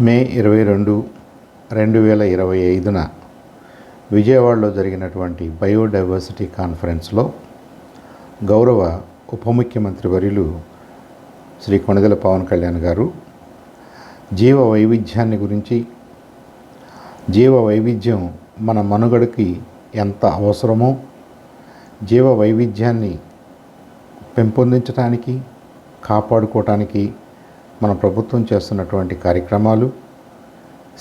మే 22, 2025న విజయవాడలో జరిగినటువంటి బయోడైవర్సిటీ కాన్ఫరెన్స్లో గౌరవ ఉప ముఖ్యమంత్రి వర్యులు శ్రీ కొణిదెల పవన్ కళ్యాణ్ గారు జీవ వైవిధ్యాన్ని గురించి, జీవ వైవిధ్యం మన మనుగడకి ఎంత అవసరమో, జీవ వైవిధ్యాన్ని పెంపొందించడానికి, కాపాడుకోవటానికి మన ప్రభుత్వం చేస్తున్నటువంటి కార్యక్రమాలు,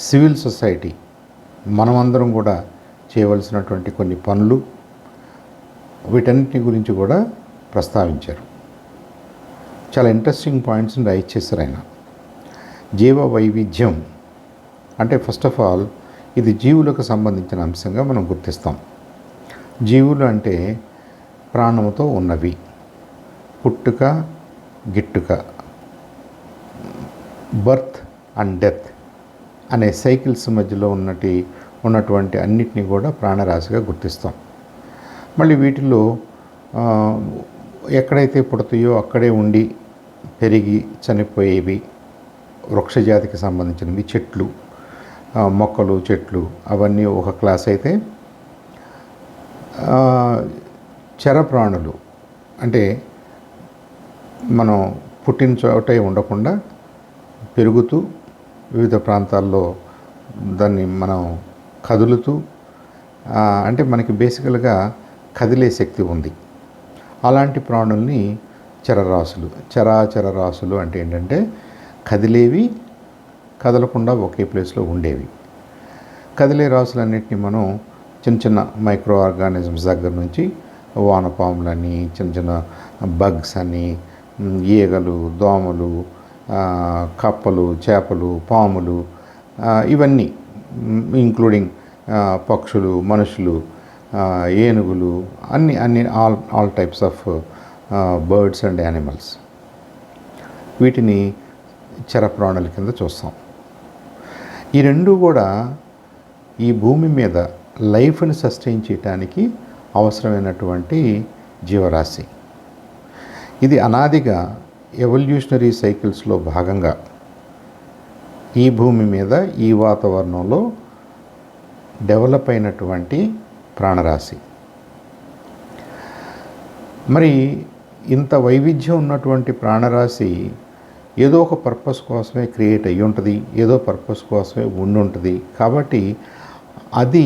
సివిల్ సొసైటీ మనమందరం కూడా చేయవలసినటువంటి కొన్ని పనులు, వీటన్నిటి గురించి కూడా ప్రస్తావించారు. చాలా ఇంట్రెస్టింగ్ పాయింట్స్ని రైజ్ చేశారు ఆయన. జీవ వైవిధ్యం అంటే ఫస్ట్ ఆఫ్ ఆల్ ఇది జీవులకు సంబంధించిన అంశంగా మనం గుర్తిస్తాం. జీవులు అంటే ప్రాణముతో ఉన్నవి, పుట్టుక గిట్టుక, బర్త్ అండ్ డెత్ అనే సైకిల్స్ మధ్యలో ఉన్నటువంటి అన్నిటినీ కూడా ప్రాణరాశిగా గుర్తిస్తాం. మళ్ళీ వీటిలో ఎక్కడైతే పుడతాయో అక్కడే ఉండి పెరిగి చనిపోయేవి వృక్షజాతికి సంబంధించినవి, చెట్లు, మొక్కలు, చెట్లు, అవన్నీ ఒక క్లాస్ అయితే, చరప్రాణులు అంటే మనం పుట్టిన చోటే ఉండకుండా పెరుగుతూ వివిధ ప్రాంతాల్లో దాన్ని మనం కదులుతూ, అంటే మనకి బేసికల్గా కదిలే శక్తి ఉంది. అలాంటి ప్రాణుల్ని చరరాశులు, చరాచర రాశులు అంటే ఏంటంటే కదిలేవి, కదలకుండా ఒకే ప్లేస్లో ఉండేవి. కదిలే రాశులన్నింటినీ మనం చిన్న చిన్న మైక్రో ఆర్గానిజమ్స్ దగ్గర నుంచి వానపాములని, చిన్న చిన్న బగ్స్ అని, ఈగలు, దోమలు, కప్పలు, చేపలు, పాములు, ఇవన్నీ ఇంక్లూడింగ్ పక్షులు, మనుషులు, ఏనుగులు, అన్ని all types of birds and animals, వీటిని చరప్రాణుల కింద చూస్తాం. ఈ రెండు కూడా ఈ భూమి మీద లైఫ్ని సస్టైన్ చేయడానికి అవసరమైనటువంటి జీవరాశి. ఇది అనాదిగా ఎవల్యూషనరీ సైకిల్స్లో భాగంగా ఈ భూమి మీద, ఈ వాతావరణంలో డెవలప్ అయినటువంటి ప్రాణరాశి. మరి ఇంత వైవిధ్యం ఉన్నటువంటి ప్రాణరాశి ఏదో ఒక పర్పస్ కోసమే క్రియేట్ అయ్యి ఉంటుంది, ఏదో పర్పస్ కోసమే ఉంటుంది. కాబట్టి అది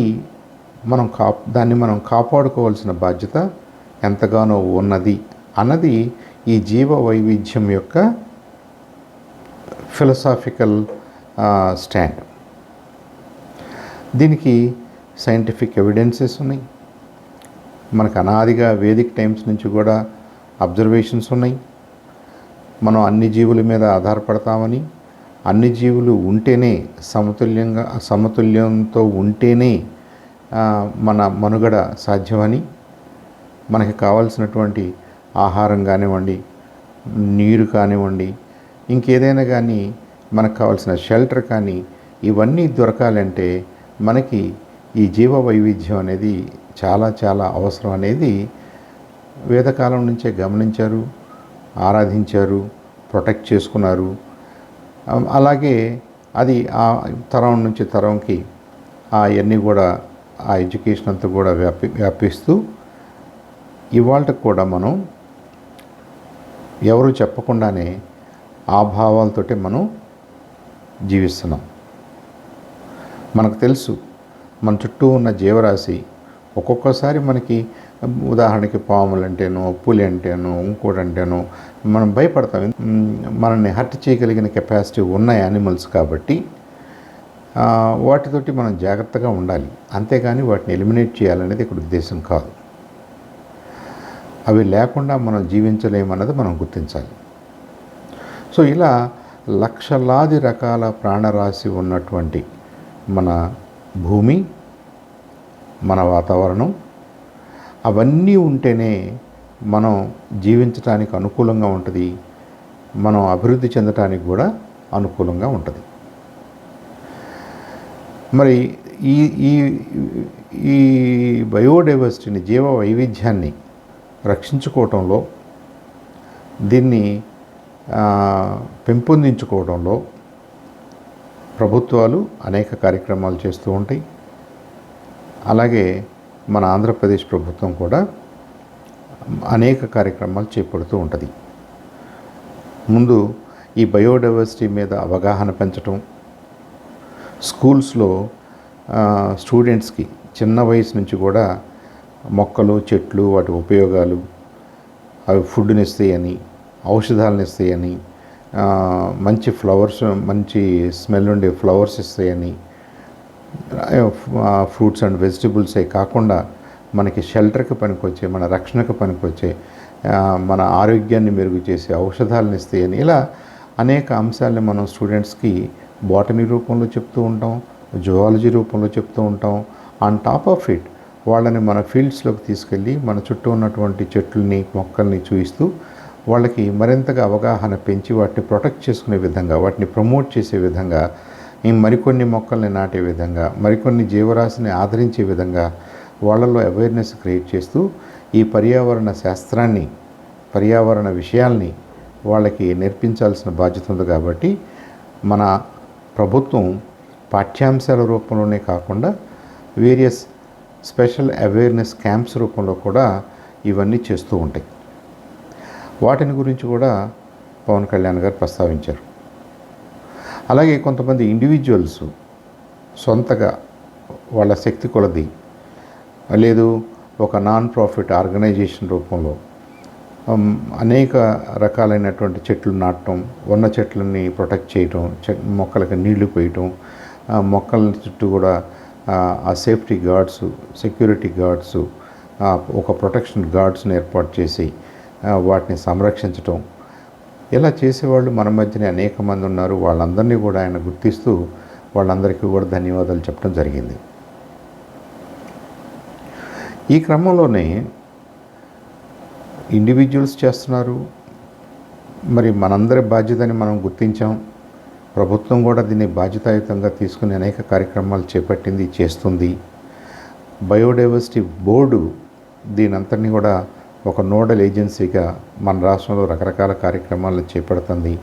దాన్ని మనం కాపాడుకోవాల్సిన బాధ్యత ఎంతగానో ఉన్నది అన్నది ఈ జీవ వైవిధ్యం యొక్క ఫిలసాఫికల్ స్టాండ్. దీనికి సైంటిఫిక్ ఎవిడెన్సెస్ ఉన్నాయి. మనకు అనాదిగా వేదిక్ టైమ్స్ నుంచి కూడా అబ్జర్వేషన్స్ ఉన్నాయి. మనం అన్ని జీవుల మీద ఆధారపడతామని, అన్ని జీవులు ఉంటేనే సమతుల్యంతో ఉంటేనే మన మనుగడ సాధ్యమని, మనకి కావాల్సినటువంటి ఆహారం కానివ్వండి, నీరు కానివ్వండి, ఇంకేదైనా కానీ మనకు కావాల్సిన షెల్టర్ కానీ, ఇవన్నీ దొరకాలంటే మనకి ఈ జీవ వైవిధ్యం అనేది చాలా చాలా అవసరం అనేది వేదకాలం నుంచే గమనించారు, ఆరాధించారు, ప్రొటెక్ట్ చేసుకున్నారు. అలాగే అది ఆ తరం నుంచి తరంకి అవన్నీ కూడా ఆ ఎడ్యుకేషన్ అంతా కూడా వ్యాపిస్తూ ఇవాళకి కూడా మనం ఎవరు చెప్పకుండానే ఆ భావాలతోటే మనం జీవిస్తున్నాం. మనకు తెలుసు మన చుట్టూ ఉన్న జీవరాశి ఒక్కొక్కసారి మనకి, ఉదాహరణకి పాములు అంటేనో, పులి అంటేనో, ఇంకోటి అంటేనో మనం భయపడతాం. మనల్ని హర్ట్ చేయగలిగిన కెపాసిటీ ఉన్న యానిమల్స్ కాబట్టి వాటితోటి మనం జాగ్రత్తగా ఉండాలి. అంతేగాని వాటిని ఎలిమినేట్ చేయాలనేది ఇక్కడ ఉద్దేశం కాదు. అవి లేకుండా మనం జీవించలేమన్నది మనం గుర్తించాలి. సో ఇలా లక్షలాది రకాల ప్రాణరాశి ఉన్నటువంటి మన భూమి, మన వాతావరణం, అవన్నీ ఉంటేనే మనం జీవించడానికి అనుకూలంగా ఉంటుంది, మనం అభివృద్ధి చెందడానికి కూడా అనుకూలంగా ఉంటుంది. మరి ఈ ఈ ఈ బయోడైవర్సిటీని, జీవ వైవిధ్యాన్ని రక్షించుకోవటంలో, దీన్ని పెంపొందించుకోవడంలో ప్రభుత్వాలు అనేక కార్యక్రమాలు చేస్తూ ఉంటాయి. అలాగే మన ఆంధ్రప్రదేశ్ ప్రభుత్వం కూడా అనేక కార్యక్రమాలు చేపడుతూ ఉంటుంది. ముందు ఈ బయోడైవర్సిటీ మీద అవగాహన పెంచటం, స్కూల్స్లో స్టూడెంట్స్కి చిన్న వయసు నుంచి కూడా మొక్కలు, చెట్లు, వాటి ఉపయోగాలు, అవి ఫుడ్ని ఇస్తాయని, ఔషధాలను ఇస్తాయని, మంచి ఫ్లవర్స్, మంచి స్మెల్ ఉండే ఫ్లవర్స్ ఇస్తాయని, ఫ్రూట్స్ అండ్ వెజిటబుల్సే కాకుండా మనకి షెల్టర్కి పనికొచ్చే, మన రక్షణకు పనికొచ్చే, మన ఆరోగ్యాన్ని మెరుగు చేసే ఔషధాలను ఇస్తాయని, ఇలా అనేక అంశాలని మనం స్టూడెంట్స్కి బాటనీ రూపంలో చెప్తూ ఉంటాం, జువాలజీ రూపంలో చెప్తూ ఉంటాం. ఆన్ టాప్ ఆఫ్ ఇట్ వాళ్ళని మన ఫీల్డ్స్లోకి తీసుకెళ్ళి మన చుట్టూ ఉన్నటువంటి చెట్లని, మొక్కల్ని చూపిస్తూ వాళ్ళకి మరింతగా అవగాహన పెంచి వాటిని ప్రొటెక్ట్ చేసుకునే విధంగా, వాటిని ప్రమోట్ చేసే విధంగా, మరికొన్ని మొక్కల్ని నాటే విధంగా, మరికొన్ని జీవరాశిని ఆదరించే విధంగా వాళ్ళలో అవేర్నెస్ క్రియేట్ చేస్తూ ఈ పర్యావరణ శాస్త్రాన్ని, పర్యావరణ విషయాల్ని వాళ్ళకి నేర్పించాల్సిన బాధ్యత ఉంది. కాబట్టి మన ప్రభుత్వం పాఠ్యాంశాల రూపంలోనే కాకుండా వేరియస్ స్పెషల్ అవేర్నెస్ క్యాంప్స్ రూపంలో కూడా ఇవన్నీ చేస్తూ ఉంటాయి. వాటిని గురించి కూడా పవన్ కళ్యాణ్ గారు ప్రస్తావించారు. అలాగే కొంతమంది ఇండివిజువల్స్ సొంతగా వాళ్ళ శక్తి కొలది, లేదు ఒక నాన్ ప్రాఫిట్ ఆర్గనైజేషన్ రూపంలో అనేక రకాలైనటువంటి చెట్లు నాటడం, ఉన్న చెట్లని ప్రొటెక్ట్ చేయటం, మొక్కలకి నీళ్లు పోయటం, మొక్కల చుట్టూ కూడా ఆ సేఫ్టీ గార్డ్స్, సెక్యూరిటీ గార్డ్స్, ఒక ప్రొటెక్షన్ గార్డ్స్ని ఏర్పాటు చేసి వాటిని సంరక్షించటం, ఇలా చేసేవాళ్ళు మన మధ్యనే అనేక మంది ఉన్నారు. వాళ్ళందరినీ కూడా ఆయన గుర్తిస్తూ వాళ్ళందరికీ కూడా ధన్యవాదాలు చెప్పడం జరిగింది. ఈ క్రమంలోనే ఇండివిజువల్స్ చేస్తున్నారు, మరి మనందరి బాధ్యతని మనం గుర్తించాం. ప్రభుత్వం కూడా దీన్ని బాధ్యతాయుతంగా తీసుకుని అనేక కార్యక్రమాలు చేపట్టింది, చేస్తుంది. బయోడైవర్సిటీ బోర్డు దీనంతటినీ కూడా ఒక నోడల్ ఏజెన్సీగా మన రాష్ట్రంలో రకరకాల కార్యక్రమాలను చేపడుతుంది.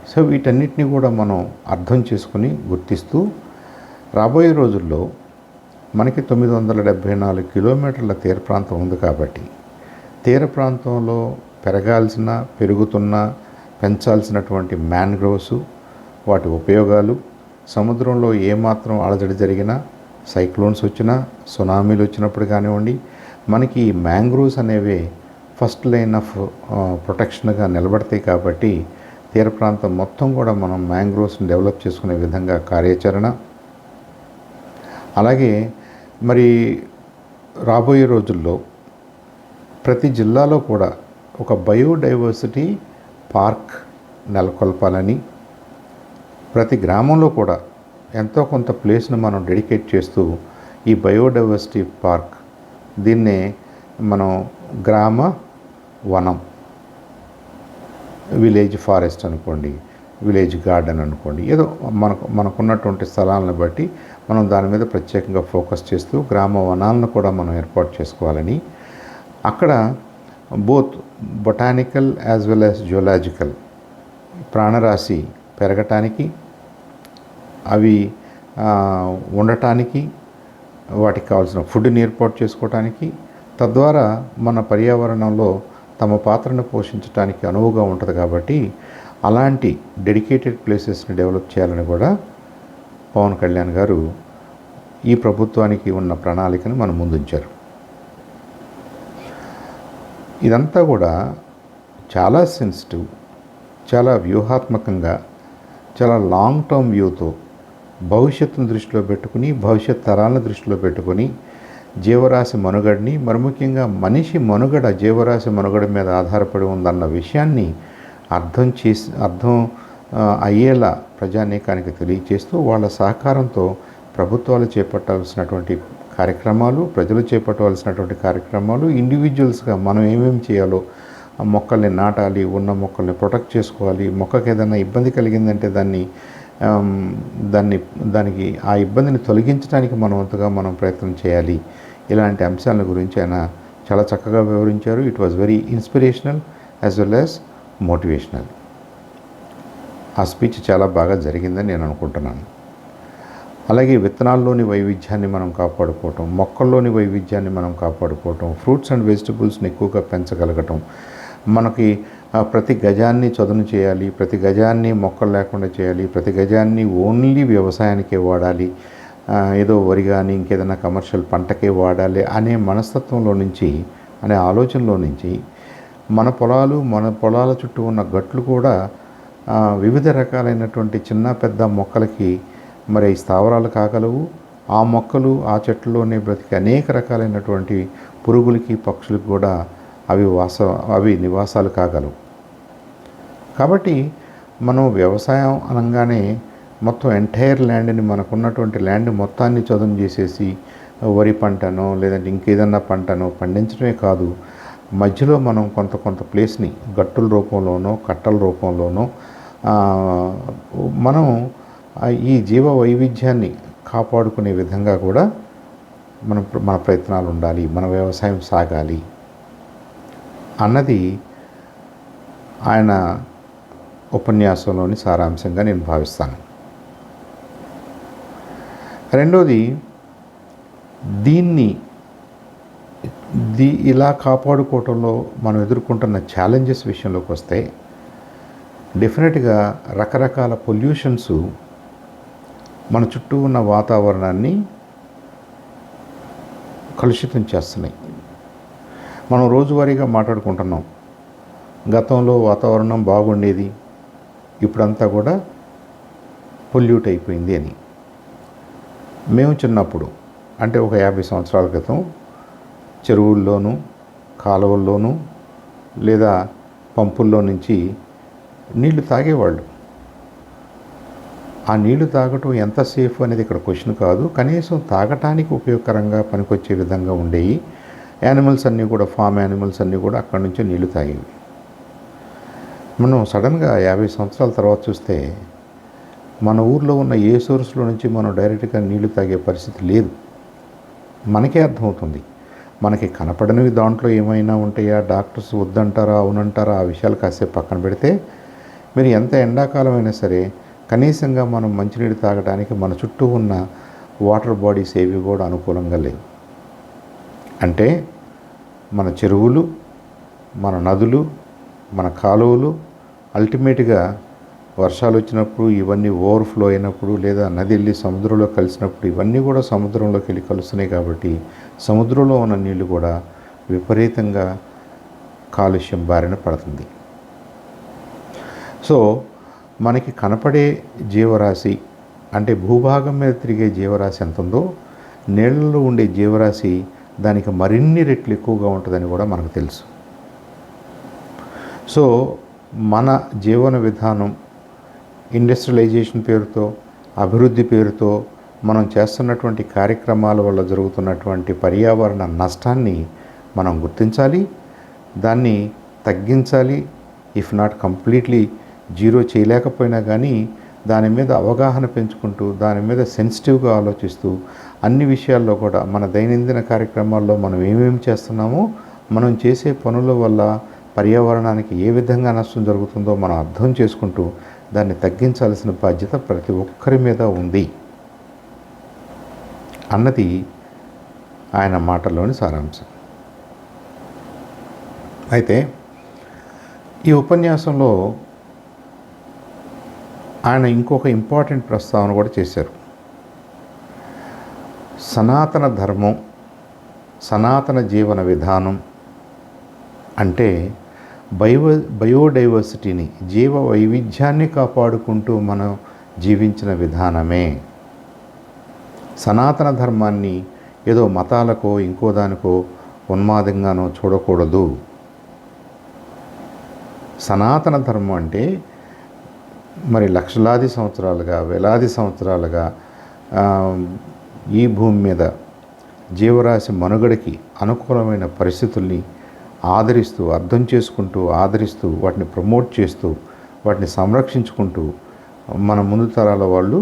సో వీటన్నిటిని కూడా మనం అర్థం చేసుకుని గుర్తిస్తూ రాబోయే రోజుల్లో మనకి 974 కిలోమీటర్ల తీర ప్రాంతం ఉంది. కాబట్టి తీర ప్రాంతంలో పెరగాల్సిన, పెరుగుతున్న, పెంచాల్సినటువంటి మ్యాంగ్రోవ్స్, వాటి ఉపయోగాలు, సముద్రంలో ఏమాత్రం అలజడి జరిగినా, సైక్లోన్స్ వచ్చినా, సునామీలు వచ్చినప్పుడు కానివ్వండి, మనకి ఈ మ్యాంగ్రోవ్స్ అనేవి ఫస్ట్ లైన్ ఆఫ్ ప్రొటెక్షన్గా నిలబడతాయి. కాబట్టి తీర ప్రాంతం మొత్తం కూడా మనం మ్యాంగ్రోవ్స్ని డెవలప్ చేసుకునే విధంగా కార్యాచరణ, అలాగే మరి రాబోయే రోజుల్లో ప్రతి జిల్లాలో కూడా ఒక బయోడైవర్సిటీ పార్క్ నెలకొల్పాలని, ప్రతి గ్రామంలో కూడా ఎంతో కొంత ప్లేస్ను మనం డెడికేట్ చేస్తూ ఈ బయోడైవర్సిటీ పార్క్, దీన్నే మనం గ్రామ వనం, విలేజ్ ఫారెస్ట్ అనుకోండి, విలేజ్ గార్డెన్ అనుకోండి, ఏదో మనకున్నటువంటి స్థలాలను బట్టి మనం దాని మీద ప్రత్యేకంగా ఫోకస్ చేస్తూ గ్రామ వనాలను కూడా మనం ఏర్పాటు చేసుకోవాలని, అక్కడ both botanical as well as geological ప్రాణరాశి పెరగటానికి, అవి ఉండటానికి, వాటికి కావాల్సిన ఫుడ్ని ఏర్పాటు చేసుకోవటానికి, తద్వారా మన పర్యావరణంలో తమ పాత్రను పోషించడానికి అనువుగా ఉంటుంది. కాబట్టి అలాంటి డెడికేటెడ్ ప్లేసెస్ని డెవలప్ చేయాలని కూడా పవన్ కళ్యాణ్ గారు ఈ ప్రభుత్వానికి ఉన్న ప్రణాళికను మన ముందుంచారు. ఇదంతా కూడా చాలా సెన్సిటివ్, చాలా వ్యూహాత్మకంగా, చాలా లాంగ్ టర్మ్ వ్యూతో, భవిష్యత్తును దృష్టిలో పెట్టుకుని, భవిష్యత్ తరాలను దృష్టిలో పెట్టుకొని జీవరాశి మనుగడని, మరి ముఖ్యంగా మనిషి మనుగడ జీవరాశి మనుగడ మీద ఆధారపడి ఉందన్న విషయాన్ని అర్థం అయ్యేలా ప్రజానీకానికి తెలియచేస్తూ వాళ్ళ సహకారంతో ప్రభుత్వాలు చేపట్టాల్సినటువంటి కార్యక్రమాలు, ప్రజలు చేపట్టవలసినటువంటి కార్యక్రమాలు, ఇండివిజువల్స్గా మనం ఏమేమి చేయాలో, మొక్కల్ని నాటాలి, ఉన్న మొక్కల్ని ప్రొటెక్ట్ చేసుకోవాలి, మొక్కకి ఏదైనా ఇబ్బంది కలిగిందంటే దానికి ఆ ఇబ్బందిని తొలగించడానికి మనం ప్రయత్నం చేయాలి. ఇలాంటి అంశాల గురించి ఆయన చాలా చక్కగా వివరించారు. It was very inspirational as well as motivational. ఆ స్పీచ్ చాలా బాగా జరిగిందని నేను అనుకుంటున్నాను. అలాగే విత్తనాల్లోని వైవిధ్యాన్ని మనం కాపాడుకోవటం, మొక్కల్లోని వైవిధ్యాన్ని మనం కాపాడుకోవటం, ఫ్రూట్స్ అండ్ వెజిటబుల్స్ని ఎక్కువగా పెంచగలగటం, మనకి ప్రతి గజాన్ని చదును చేయాలి, ప్రతి గజాన్ని మొక్కలు లేకుండా చేయాలి, ప్రతి గజాన్ని ఓన్లీ వ్యవసాయానికే వాడాలి, ఏదో వరి కానీ ఇంకేదైనా కమర్షియల్ పంటకే వాడాలి అనే మనస్తత్వంలో నుంచి, అనే ఆలోచనలో నుంచి మన పొలాల చుట్టూ ఉన్న గట్లు కూడా వివిధ రకాలైనటువంటి చిన్న పెద్ద మొక్కలకి మరి స్థావరాలు కాగలవు. ఆ మొక్కలు ఆ చెట్లలోనే బ్రతికి అనేక రకాలైనటువంటి పురుగులకి పక్షులకు కూడా అవి నివాసాలు కాగలవు. కాబట్టి మనం వ్యవసాయం అనగానే మొత్తం ఎంటైర్ ల్యాండ్ని, మనకున్నటువంటి ల్యాండ్ మొత్తాన్ని చదును చేసేసి వరి పంటనో లేదంటే ఇంకేదన్నా పంటనో పండించడమే కాదు, మధ్యలో మనం కొంత ప్లేస్ని గట్టుల రూపంలోనో కట్టల రూపంలోనో మనం ఈ జీవ వైవిధ్యాన్ని కాపాడుకునే విధంగా కూడా మన ప్రయత్నాలు ఉండాలి, మన వ్యవసాయం సాగాలి అన్నది ఆయన ఉపన్యాసంలోని సారాంశంగా నేను భావిస్తాను. రెండోది, దీన్ని ఇలా కాపాడుకోవటంలో మనం ఎదుర్కొంటున్న ఛాలెంజెస్ విషయంలోకి వస్తే డెఫినెట్గా రకరకాల పొల్యూషన్స్ మన చుట్టూ ఉన్న వాతావరణాన్ని కలుషితం చేస్తున్నాయి. మనం రోజువారీగా మాట్లాడుకుంటున్నాం, గతంలో వాతావరణం బాగుండేది, ఇప్పుడంతా కూడా పొల్యూట్ అయిపోయింది అని. మేము చిన్నప్పుడు అంటే ఒక 50 సంవత్సరాల క్రితం చెరువుల్లోనూ కాలువల్లోనూ లేదా పంపుల్లో నుంచి నీళ్లు తాగేవాళ్ళు. ఆ నీళ్లు తాగటం ఎంత సేఫ్ అనేది ఇక్కడ క్వశ్చన్ కాదు, కనీసం తాగటానికి ఉపయోగకరంగా పనికొచ్చే విధంగా ఉండేవి. యానిమల్స్ అన్నీ కూడా, ఫామ్ యానిమల్స్ అన్నీ కూడా అక్కడి నుంచే నీళ్లు తాగేవి. మనం సడన్గా 50 సంవత్సరాల తర్వాత చూస్తే మన ఊర్లో ఉన్న ఏ సోర్స్లో నుంచి మనం డైరెక్ట్గా నీళ్లు తాగే పరిస్థితి లేదు. మనకే అర్థమవుతుంది. మనకి కనపడనివి దాంట్లో ఏమైనా ఉంటాయా, డాక్టర్స్ వద్దంటారా అవునంటారా, ఆ విషయాలు కాసేపు పక్కన పెడితే, మీరు ఎంత ఎండాకాలం అయినా సరే కనీసంగా మనం మంచినీళ్ళు తాగడానికి మన చుట్టూ ఉన్న వాటర్ బాడీస్ ఏవి కూడా అనుకూలంగా లేవు. అంటే మన చెరువులు, మన నదులు, మన కాలువలు అల్టిమేట్గా వర్షాలు వచ్చినప్పుడు ఇవన్నీ ఓవర్ఫ్లో అయినప్పుడు లేదా నది వెళ్ళి సముద్రంలో కలిసినప్పుడు ఇవన్నీ కూడా సముద్రంలోకి వెళ్ళి కలుస్తున్నాయి. కాబట్టి సముద్రంలో ఉన్న నీళ్లు కూడా విపరీతంగా కాలుష్యం బారిన పడుతుంది. సో మనకి కనపడే జీవరాశి అంటే భూభాగం మీద తిరిగే జీవరాశి ఎంత ఉందో, నీళ్ళలో ఉండే జీవరాశి దానికి మరిన్ని రెట్లు ఎక్కువగా ఉంటుందని కూడా మనకు తెలుసు. సో మన జీవన విధానం ఇండస్ట్రియలైజేషన్ పేరుతో, అభివృద్ధి పేరుతో మనం చేస్తున్నటువంటి కార్యక్రమాల వల్ల జరుగుతున్నటువంటి పర్యావరణ నష్టాన్ని మనం గుర్తించాలి, దాన్ని తగ్గించాలి. ఇఫ్ నాట్ కంప్లీట్లీ జీరో చేయలేకపోయినా కానీ దాని మీద అవగాహన పెంచుకుంటూ, దాని మీద సెన్సిటివ్గా ఆలోచిస్తూ, అన్ని విషయాల్లో కూడా మన దైనందిన కార్యక్రమాల్లో మనం ఏమేమి చేస్తున్నామో, మనం చేసే పనుల వల్ల పర్యావరణానికి ఏ విధంగా నష్టం జరుగుతుందో మనం అర్థం చేసుకుంటూ దాన్ని తగ్గించాల్సిన బాధ్యత ప్రతి ఒక్కరి మీద ఉంది అన్నది ఆయన మాటల్లోని సారాంశం. అయితే ఈ ఉపన్యాసంలో ఆయన ఇంకొక ఇంపార్టెంట్ ప్రస్తావన కూడా చేశారు. సనాతన ధర్మం, సనాతన జీవన విధానం అంటే బయోడైవర్సిటీని, జీవ వైవిధ్యాన్ని కాపాడుకుంటూ మనం జీవించిన విధానమే. సనాతన ధర్మాన్ని ఏదో మతాలకో ఇంకో దానికో ఉన్మాదంగానో చూడకూడదు. సనాతన ధర్మం అంటే మరి లక్షలాది సంవత్సరాలుగా, వేలాది సంవత్సరాలుగా ఈ భూమి మీద జీవరాశి మనుగడకి అనుకూలమైన పరిస్థితుల్ని ఆదరిస్తూ, అర్థం చేసుకుంటూ, ఆదరిస్తూ, వాటిని ప్రమోట్ చేస్తూ, వాటిని సంరక్షించుకుంటూ మన ముందు తరాల వాళ్ళు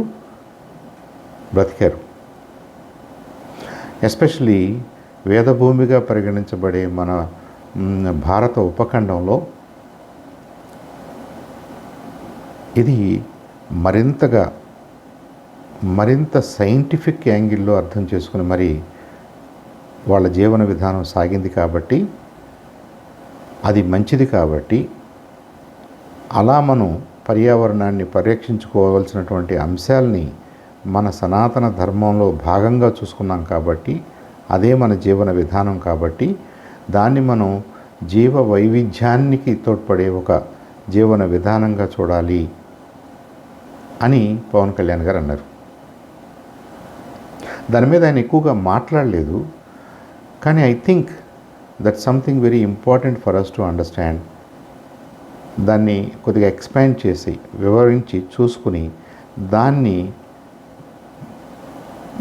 బ్రతికారు. ఎస్పెషలీ వేదభూమిగా పరిగణించబడే మన భారత ఉపఖండంలో ఇది మరింత సైంటిఫిక్ యాంగిల్లో అర్థం చేసుకుని మరి వాళ్ళ జీవన విధానం సాగింది కాబట్టి, అది మంచిది కాబట్టి, అలా మనం పర్యావరణాన్ని పరిరక్షించుకోవాల్సినటువంటి అంశాలని మన సనాతన ధర్మంలో భాగంగా చూసుకున్నాం కాబట్టి, అదే మన జీవన విధానం కాబట్టి, దాన్ని మనం జీవ వైవిధ్యానికి తోడ్పడే ఒక జీవన విధానంగా చూడాలి అని పవన్ కళ్యాణ్ గారు అన్నారు. దాని మీద ఆయన ఎక్కువగా మాట్లాడలేదు, కానీ I think that something very important for us to understand. దాన్ని కొద్దిగా ఎక్స్పాండ్ చేసి వివరించి చూసుకుని దాన్ని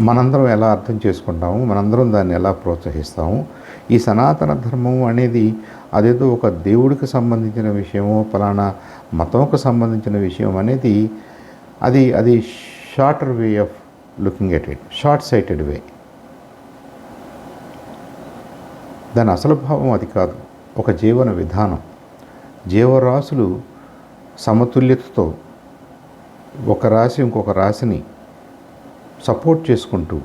మనందరం ఎలా అర్థం చేసుకుంటాము, మనందరం దాన్ని ఎలా ప్రోత్సహిస్తాము. ఈ సనాతన ధర్మం అనేది అదేదో ఒక దేవుడికి సంబంధించిన విషయమో ఫలానా మతంకు సంబంధించిన విషయం అనేది అది shorter way of looking at it, short sighted way. దాని అసలు భావం అది కాదు. ఒక జీవన విధానం, జీవరాశులు సమతుల్యతతో ఒక రాశి ఇంకొక రాశిని సపోర్ట్ చేసుకుంటూ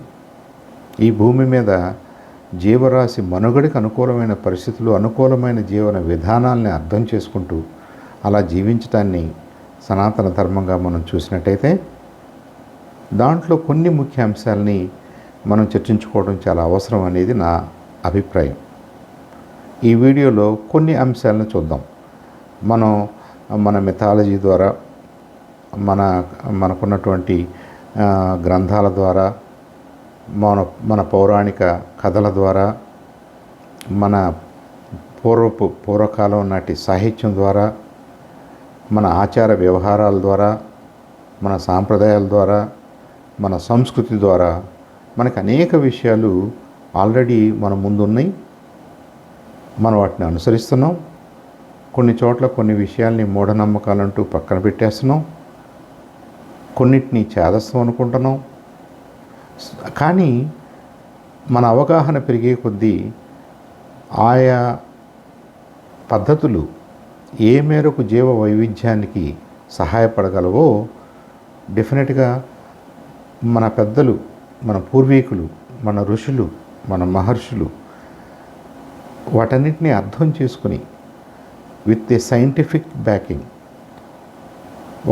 ఈ భూమి మీద జీవరాశి మనుగడికి అనుకూలమైన పరిస్థితులు, అనుకూలమైన జీవన విధానాల్ని అర్థం చేసుకుంటూ అలా జీవించటాన్ని సనాతన ధర్మంగా మనం చూసినట్టయితే దాంట్లో కొన్ని ముఖ్య అంశాలని మనం చర్చించుకోవడం చాలా అవసరం అనేది నా అభిప్రాయం. ఈ వీడియోలో కొన్ని అంశాలను చూద్దాం. మన మిథాలజీ ద్వారా, మనకున్నటువంటి గ్రంథాల ద్వారా, మన పౌరాణిక కథల ద్వారా, మన పూర్వకాలం నాటి సాహిత్యం ద్వారా, మన ఆచార వ్యవహారాల ద్వారా, మన సాంప్రదాయాల ద్వారా, మన సంస్కృతి ద్వారా మనకు అనేక విషయాలు ఆల్రెడీ మన ముందున్నాయి. మనం వాటిని అనుసరిస్తున్నాం. కొన్ని చోట్ల కొన్ని విషయాల్ని మూఢనమ్మకాలంటూ పక్కన పెట్టేస్తున్నాం, కొన్నిటిని చేదస్తం అనుకుంటున్నాం. కానీ మన అవగాహన పెరిగే కొద్దీ ఆయా పద్ధతులు ఏ మేరకు జీవ వైవిధ్యానికి సహాయపడగలవో డెఫినెట్గా మన పెద్దలు, మన పూర్వీకులు, మన ఋషులు, మన మహర్షులు వాటన్నిటిని అర్థం చేసుకుని విత్ ఏ సైంటిఫిక్ బ్యాకింగ్,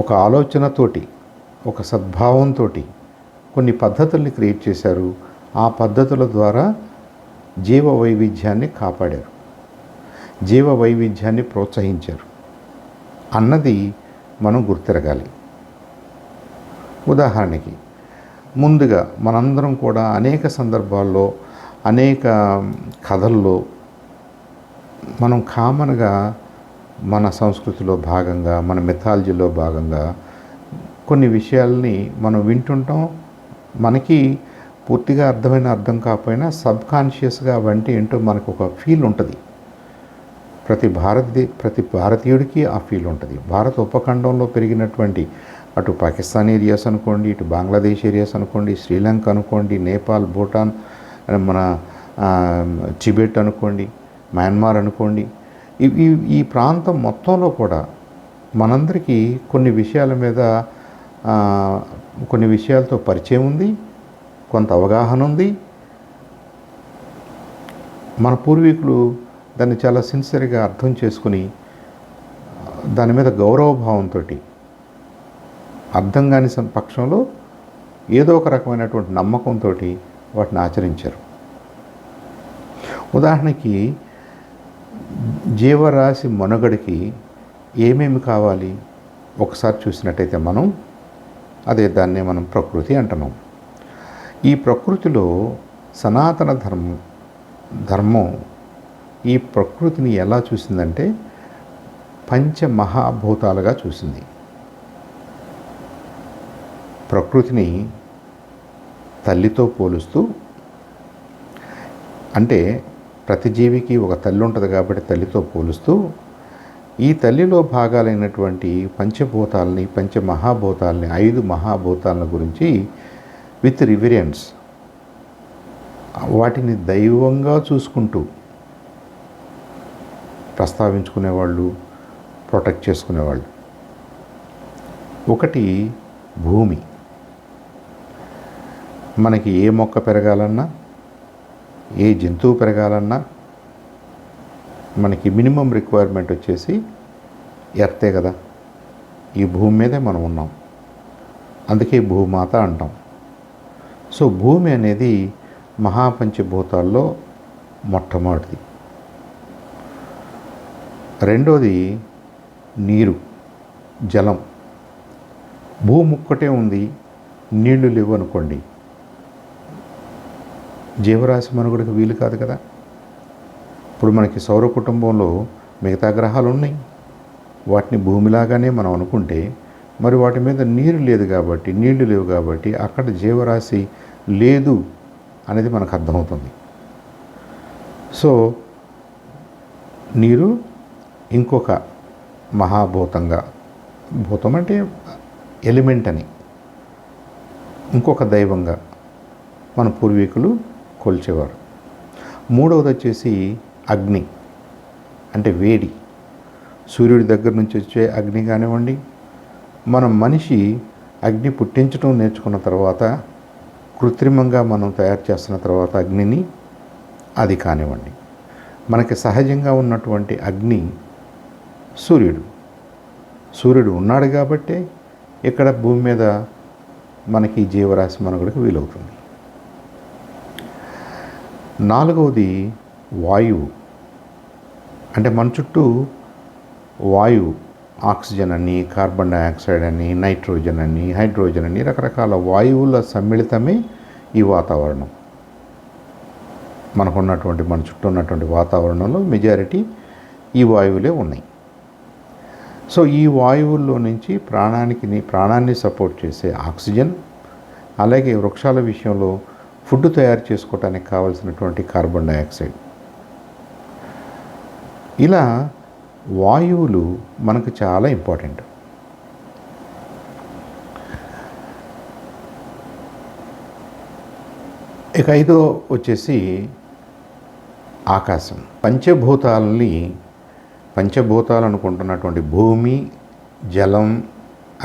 ఒక ఆలోచనతోటి, ఒక సద్భావంతో కొన్ని పద్ధతుల్ని క్రియేట్ చేశారు. ఆ పద్ధతుల ద్వారా జీవ వైవిధ్యాన్ని కాపాడారు, జీవ వైవిధ్యాన్ని ప్రోత్సహించారు అన్నది మనం గుర్తిరగాలి. ఉదాహరణకి ముందుగా మనందరం కూడా అనేక సందర్భాల్లో, అనేక కథల్లో మనం కామన్గా మన సంస్కృతిలో భాగంగా, మన మిథాలజీలో భాగంగా కొన్ని విషయాల్ని మనం వింటుంటాం. మనకి పూర్తిగా అర్థం కాకపోయినా సబ్కాన్షియస్గా అవంటే ఏంటో మనకు ఒక ఫీల్ ఉంటుంది. ప్రతి భారతీయుడికి ఆ ఫీల్ ఉంటుంది. భారత ఉపఖండంలో పెరిగినటువంటి అటు పాకిస్తాన్ ఏరియాస్ అనుకోండి, ఇటు బంగ్లాదేశ్ ఏరియాస్ అనుకోండి, శ్రీలంక అనుకోండి, నేపాల్, భూటాన్, మన టిబెట్ అనుకోండి, మయన్మార్ అనుకోండి, ఈ ప్రాంతం మొత్తంలో కూడా మనందరికీ కొన్ని విషయాల మీద కొన్ని విషయాలతో పరిచయం ఉంది, కొంత అవగాహన ఉంది. మన పూర్వీకులు దాన్ని చాలా సిన్సియర్గా అర్థం చేసుకుని దాని మీద గౌరవభావంతో, అర్థం కాని పక్షంలో ఏదో ఒక రకమైనటువంటి నమ్మకంతో వాటిని ఆచరించారు. ఉదాహరణకి జీవరాశి మనుగడికి ఏమేమి కావాలి ఒకసారి చూసినట్టయితే దాన్నే మనం ప్రకృతి అంటున్నాం. ఈ ప్రకృతిలో సనాతన ధర్మం ఈ ప్రకృతిని ఎలా చూసిందంటే పంచమహాభూతాలుగా చూసింది. ప్రకృతిని తల్లితో పోలుస్తూ, అంటే ప్రతి జీవికి ఒక తల్లి ఉంటుంది కాబట్టి తల్లితో పోలుస్తూ, ఈ తల్లిలో భాగాలైనటువంటి పంచభూతాలని, పంచమహాభూతాలని, 5 మహాభూతాల గురించి విత్ రివరెన్స్ వాటిని దైవంగా చూసుకుంటూ ప్రస్తావించుకునేవాళ్ళు, ప్రొటెక్ట్ చేసుకునేవాళ్ళు. ఒకటి భూమి. మనకి ఏ మొక్క పెరగాలన్నా, ఏ జంతువు పెరగాలన్నా మనకి మినిమం రిక్వైర్మెంట్ వచ్చేసి ఎర్తే కదా. ఈ భూమి మీదే మనం ఉన్నాం, అందుకే భూమాత అంటాం. సో భూమి అనేది మహాపంచభూతాల్లో మొట్టమొదటిది. రెండోది నీరు, జలం. భూమి ఒక్కటే ఉంది, నీళ్లు లేవు అనుకోండి, జీవరాశి మనుగడకు వీలు కాదు కదా. ఇప్పుడు మనకి సౌర కుటుంబంలో మిగతా గ్రహాలు ఉన్నాయి, వాటిని భూమిలాగానే మనం అనుకుంటే మరి వాటి మీద నీరు లేదు కాబట్టి, నీళ్లు లేవు కాబట్టి అక్కడ జీవరాశి లేదు అనేది మనకు అర్థమవుతుంది. సో నీరు ఇంకొక మహాభూతంగా, భూతం అంటే ఎలిమెంట్ అని, ఇంకొక దైవంగా మన పూర్వీకులు కొలిచేవారు. మూడవది వచ్చేసి అగ్ని, అంటే వేడి. సూర్యుడి దగ్గర నుంచి వచ్చే అగ్ని కానివ్వండి, మనం మనిషి అగ్ని పుట్టించడం నేర్చుకున్న తర్వాత, కృత్రిమంగా మనం తయారు చేస్తున్న తర్వాత అగ్నిని, అది కానివ్వండి. మనకి సహజంగా ఉన్నటువంటి అగ్ని సూర్యుడు. సూర్యుడు ఉన్నాడు కాబట్టే ఇక్కడ భూమి మీద మనకి జీవరాశి మనుగడకు వీలవుతుంది. నాలుగవది వాయువు, అంటే మన చుట్టూ వాయువు, ఆక్సిజన్ అని, కార్బన్ డైఆక్సైడ్ అని, నైట్రోజన్ అని, హైడ్రోజన్ అని రకరకాల వాయువుల సమ్మిళితమే ఈ వాతావరణం. మన చుట్టూ ఉన్నటువంటి వాతావరణంలో మెజారిటీ ఈ వాయువులే ఉన్నాయి. సో ఈ వాయువుల్లో నుంచి ప్రాణాన్ని సపోర్ట్ చేసే ఆక్సిజన్, అలాగే వృక్షాల విషయంలో ఫుడ్ తయారు చేసుకోవడానికి కావాల్సినటువంటి కార్బన్ డైఆక్సైడ్, ఇలా వాయువులు మనకు చాలా ఇంపార్టెంట్. ఇక ఐదో వచ్చేసి ఆకాశం. పంచభూతాలు అనుకుంటున్నటువంటి భూమి, జలం,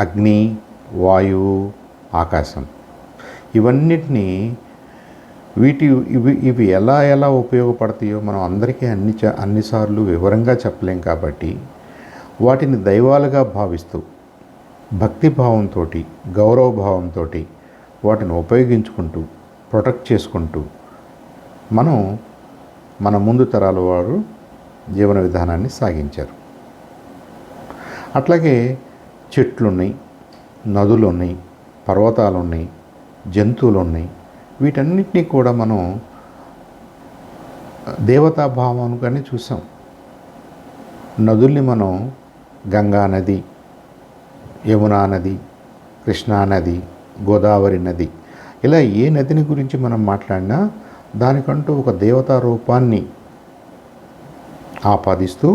అగ్ని, వాయువు, ఆకాశం, ఇవన్నిటినీ ఇవి ఎలా ఉపయోగపడతాయో మనం అందరికీ అన్నిసార్లు వివరంగా చెప్పలేం కాబట్టి వాటిని దైవాలుగా భావిస్తూ, భక్తిభావంతో, గౌరవభావంతో వాటిని ఉపయోగించుకుంటూ, ప్రొటెక్ట్ చేసుకుంటూ మన ముందు తరాల వారు జీవన విధానాన్ని సాగించారు. అట్లాగే చెట్లున్నాయి, నదులు ఉన్నాయి, పర్వతాలు ఉన్నాయి, జంతువులు ఉన్నాయి. వీటన్నిటినీ కూడా మనం దేవతాభావంగానే చూసాం. నదుల్ని మనం గంగా నది, యమునా నది, కృష్ణా నది, గోదావరి నది, ఇలా ఏ నదిని గురించి మనం మాట్లాడినా దానికంటూ ఒక దేవతా రూపాన్ని ఆపాదిస్తూ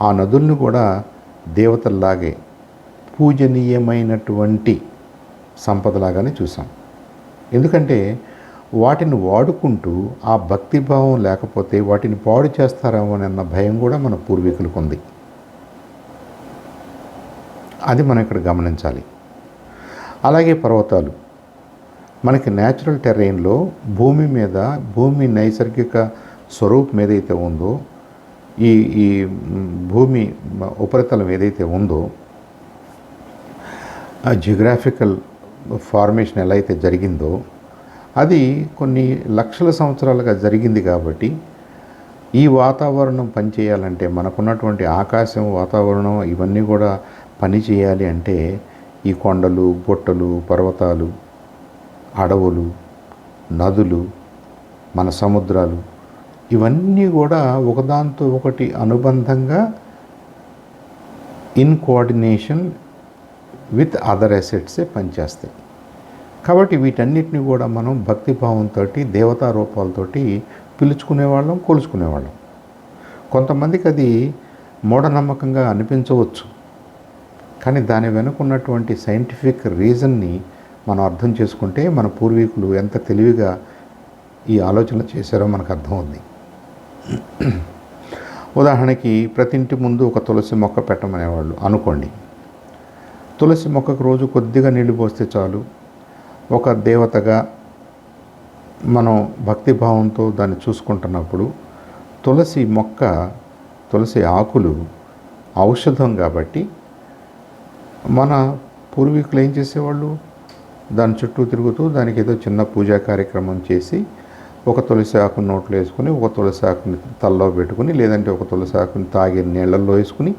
ఆ నదుల్ని కూడా దేవతల్లాగే పూజనీయమైనటువంటి సంపదలాగానే చూసాం. ఎందుకంటే వాటిని వాడుకుంటూ ఆ భక్తిభావం లేకపోతే వాటిని పాడు చేస్తారేమో అన్న భయం కూడా మన పూర్వీకులకు ఉంది. అది మనం ఇక్కడ గమనించాలి. అలాగే పర్వతాలు మనకి న్యాచురల్ టెర్రెయిన్లో భూమి నైసర్గిక స్వరూపం ఏదైతే ఉందో, ఈ భూమి ఉపరితలం ఏదైతే ఉందో, ఆ జియోగ్రాఫికల్ ఫార్మేషన్ ఎలా అయితే జరిగిందో అది కొన్ని లక్షల సంవత్సరాలుగా జరిగింది. కాబట్టి ఈ వాతావరణం పనిచేయాలంటే, మనకున్నటువంటి ఆకాశం, వాతావరణం ఇవన్నీ కూడా పని చేయాలి అంటే ఈ కొండలు, గుట్టలు, పర్వతాలు, అడవులు, నదులు, మన సముద్రాలు, ఇవన్నీ కూడా ఒకదాంతో ఒకటి అనుబంధంగా ఇన్ కోఆర్డినేషన్ విత్ అదర్ అసెట్సే పనిచేస్తాయి. కాబట్టి వీటన్నిటిని కూడా మనం భక్తిభావంతో, దేవతా రూపాలతోటి పిలుచుకునేవాళ్ళం, కొలుచుకునేవాళ్ళం. కొంతమందికి అది మూఢనమ్మకంగా అనిపించవచ్చు, కానీ దాని వెనుకున్నటువంటి సైంటిఫిక్ రీజన్ని మనం అర్థం చేసుకుంటే మన పూర్వీకులు ఎంత తెలివిగా ఈ ఆలోచనలు చేశారో మనకు అర్థమవుతుంది. ఉదాహరణకి ప్రతి ఇంటి ముందు ఒక తులసి మొక్క పెట్టమనేవాళ్ళు అనుకోండి. తులసి మొక్కకు రోజు కొద్దిగా నీళ్లు పోస్తే చాలు. ఒక దేవతగా మనం భక్తిభావంతో దాన్ని చూసుకుంటున్నప్పుడు తులసి మొక్క, తులసి ఆకులు ఔషధం కాబట్టి మన పూర్వీకులు ఏం చేసేవాళ్ళు, దాని చుట్టూ తిరుగుతూ దానికి ఏదో చిన్న పూజా కార్యక్రమం చేసి ఒక తులసి ఆకుని నోట్లో వేసుకుని, ఒక తులసి ఆకుని తలలో పెట్టుకుని, లేదంటే ఒక తులసి ఆకుని తాగే నీళ్ళల్లో వేసుకుని,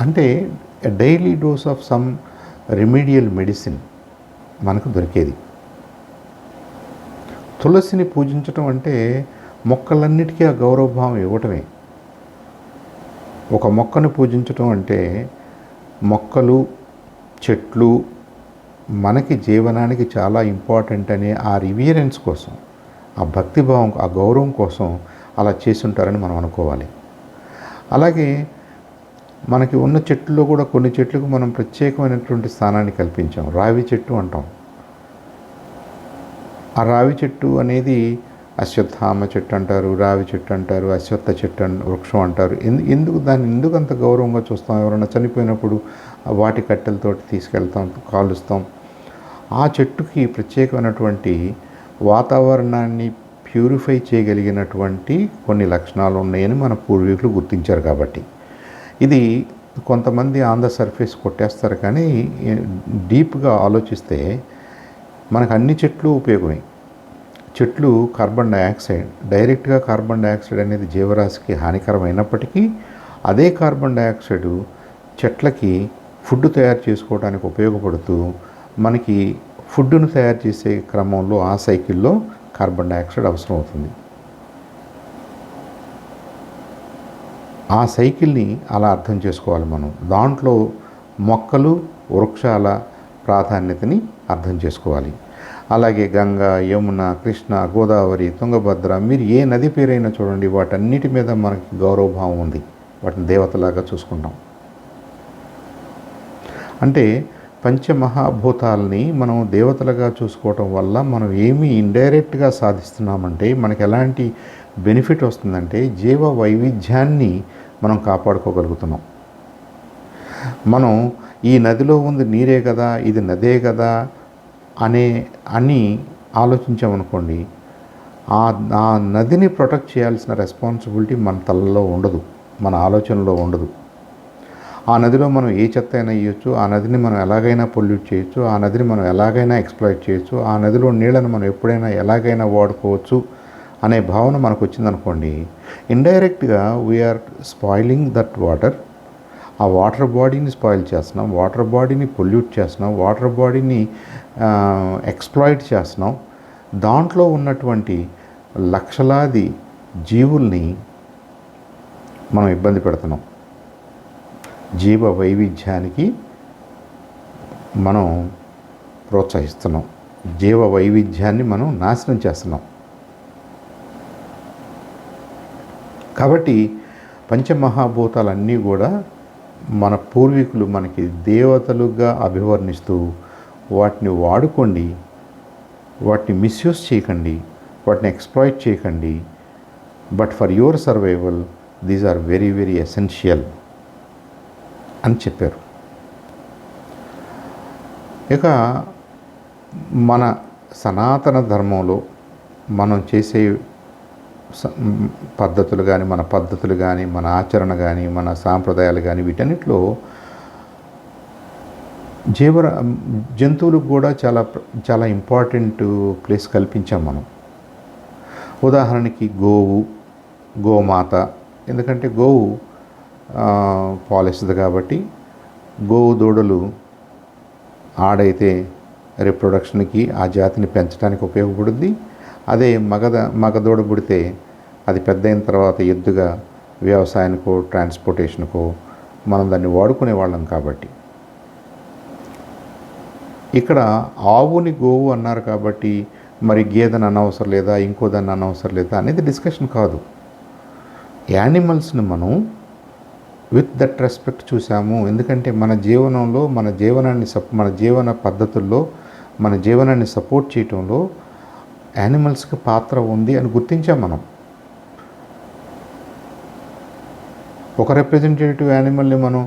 అంటే daily dose of some remedial medicine మనకు దొరికేది. తులసిని పూజించటం అంటే మొక్కలన్నిటికీ ఆ గౌరవభావం ఇవ్వటమే. ఒక మొక్కను పూజించటం అంటే మొక్కలు, చెట్లు మనకి జీవనానికి చాలా ఇంపార్టెంట్ అనే ఆ రివియరెన్స్ కోసం, ఆ భక్తిభావం, ఆ గౌరవం కోసం అలా చేసుంటారని మనం అనుకోవాలి. అలాగే మనకి ఉన్న చెట్లలో కూడా కొన్ని చెట్లకు మనం ప్రత్యేకమైనటువంటి స్థానాన్ని కల్పించాం. రావి చెట్టు అంటాం. ఆ రావి చెట్టు అనేది అశ్వత్థామ చెట్టు అంటారు, రావి చెట్టు అంటారు, అశ్వత్థ చెట్టు వృక్షం అంటారు. ఎందుకు అంత గౌరవంగా చూస్తాం? ఎవరైనా చనిపోయినప్పుడు వాటి కట్టెలతోటి తీసుకెళ్తాం, కాలుస్తాం. ఆ చెట్టుకి ప్రత్యేకమైనటువంటి వాతావరణాన్ని ప్యూరిఫై చేయగలిగినటువంటి కొన్ని లక్షణాలు ఉన్నాయని మన పూర్వీకులు గుర్తించారు. కాబట్టి ఇది కొంతమంది ఆన్ ద సర్ఫేస్ కొట్టేస్తారు, కానీ డీప్గా ఆలోచిస్తే మనకు అన్ని చెట్లు ఉపయోగమే. చెట్లు కార్బన్ డయాక్సైడ్, డైరెక్ట్గా కార్బన్ డయాక్సైడ్ అనేది జీవరాశికి హానికరమైనప్పటికీ అదే కార్బన్ డయాక్సైడ్ చెట్లకి ఫుడ్ తయారు చేసుకోవడానికి ఉపయోగపడుతూ మనకి ఫుడ్ను తయారు చేసే క్రమంలో ఆ సైకిల్లో కార్బన్ డయాక్సైడ్ అవసరం అవుతుంది. ఆ సైకిల్ని అలా అర్థం చేసుకోవాలి మనం. దాంట్లో మొక్కలు, వృక్షాల ప్రాధాన్యతని అర్థం చేసుకోవాలి. అలాగే గంగా, యమున, కృష్ణ, గోదావరి, తుంగభద్ర, మీరు ఏ నది పేరైనా చూడండి, వాటన్నిటి మీద మనకి గౌరవభావం ఉంది. వాటిని దేవతలాగా చూసుకుంటాం. అంటే పంచమహాభూతాలని మనం దేవతలుగా చూసుకోవటం వల్ల మనం ఏమి ఇండైరెక్ట్గా సాధిస్తున్నామంటే, మనకి ఎలాంటి బెనిఫిట్ వస్తుందంటే జీవ వైవిధ్యాన్ని మనం కాపాడుకోగలుగుతున్నాం. మనం ఈ నదిలో ఉంది నీరే కదా, ఇది నదే కదా అని ఆలోచించామనుకోండి, ఆ నదిని ప్రొటెక్ట్ చేయాల్సిన రెస్పాన్సిబిలిటీ మన తలలో ఉండదు, మన ఆలోచనలో ఉండదు. ఆ నదిలో మనం ఏ చెత్త అయినా ఇవ్వచ్చు, ఆ నదిని మనం ఎలాగైనా పొల్యూట్ చేయొచ్చు, ఆ నదిని మనం ఎలాగైనా ఎక్స్ప్లాయిట్ చేయొచ్చు, ఆ నదిలో నీళ్ళను మనం ఎప్పుడైనా ఎలాగైనా వాడుకోవచ్చు అనే భావన మనకు వచ్చిందనుకోండి, ఇండైరెక్ట్గా వీఆర్ స్పాయిలింగ్ దట్ వాటర్. ఆ వాటర్ బాడీని స్పాయిల్ చేస్తున్నాం, వాటర్ బాడీని పొల్యూట్ చేస్తున్నాం, వాటర్ బాడీని ఎక్స్ప్లాయిట్ చేస్తున్నాం. దాంట్లో ఉన్నటువంటి లక్షలాది జీవుల్ని మనం ఇబ్బంది పెడుతున్నాం. జీవ వైవిధ్యానికి మనం ప్రోత్సహిస్తున్నాం, జీవ వైవిధ్యాన్ని మనం నాశనం చేస్తున్నాం. కాబట్టి పంచమహాభూతాలన్నీ కూడా మన పూర్వీకులు మనకి దేవతలుగా అభివర్ణిస్తూ వాటిని వాడుకోండి, వాటిని మిస్యూజ్ చేయకండి, వాటిని ఎక్స్ప్లాయిట్ చేయకండి. But for your survival these are very very essential అని చెప్పారు. ఇక మన సనాతన ధర్మంలో మనం చేసే పద్ధతులు కానీ, మన పద్ధతులు కానీ, మన ఆచరణ కానీ, మన సాంప్రదాయాలు కానీ, వీటన్నిటిలో జంతువులకు కూడా చాలా చాలా ఇంపార్టెంట్ ప్లేస్ కల్పించాం మనం. ఉదాహరణకి గోమాత. ఎందుకంటే గోవు పాలిస్తుంది కాబట్టి గోవు దూడలు ఆడైతే రీప్రొడక్షన్కి, ఆ జాతిని పెంచడానికి ఉపయోగపడుద్ది. అదే మగ దూడ పుడితే అది పెద్ద అయిన తర్వాత ఎద్దుగా వ్యవసాయానికో ట్రాన్స్పోర్టేషన్కో మనం దాన్ని వాడుకునే వాళ్ళం. కాబట్టి ఇక్కడ ఆవుని గోవు అన్నారు కాబట్టి మరి గేదెని అనవసరం లేదా, ఇంకో దాన్ని అనవసరం లేదా అనేది డిస్కషన్ కాదు. యానిమల్స్ని మనం విత్ దట్ రెస్పెక్ట్ చూసాము. ఎందుకంటే మన జీవనంలో మన జీవన పద్ధతుల్లో మన జీవనాన్ని సపోర్ట్ చేయటంలో యానిమల్స్కి పాత్ర ఉంది అని గుర్తించాం మనం. ఒక రిప్రజెంటేటివ్ యానిమల్ని మనం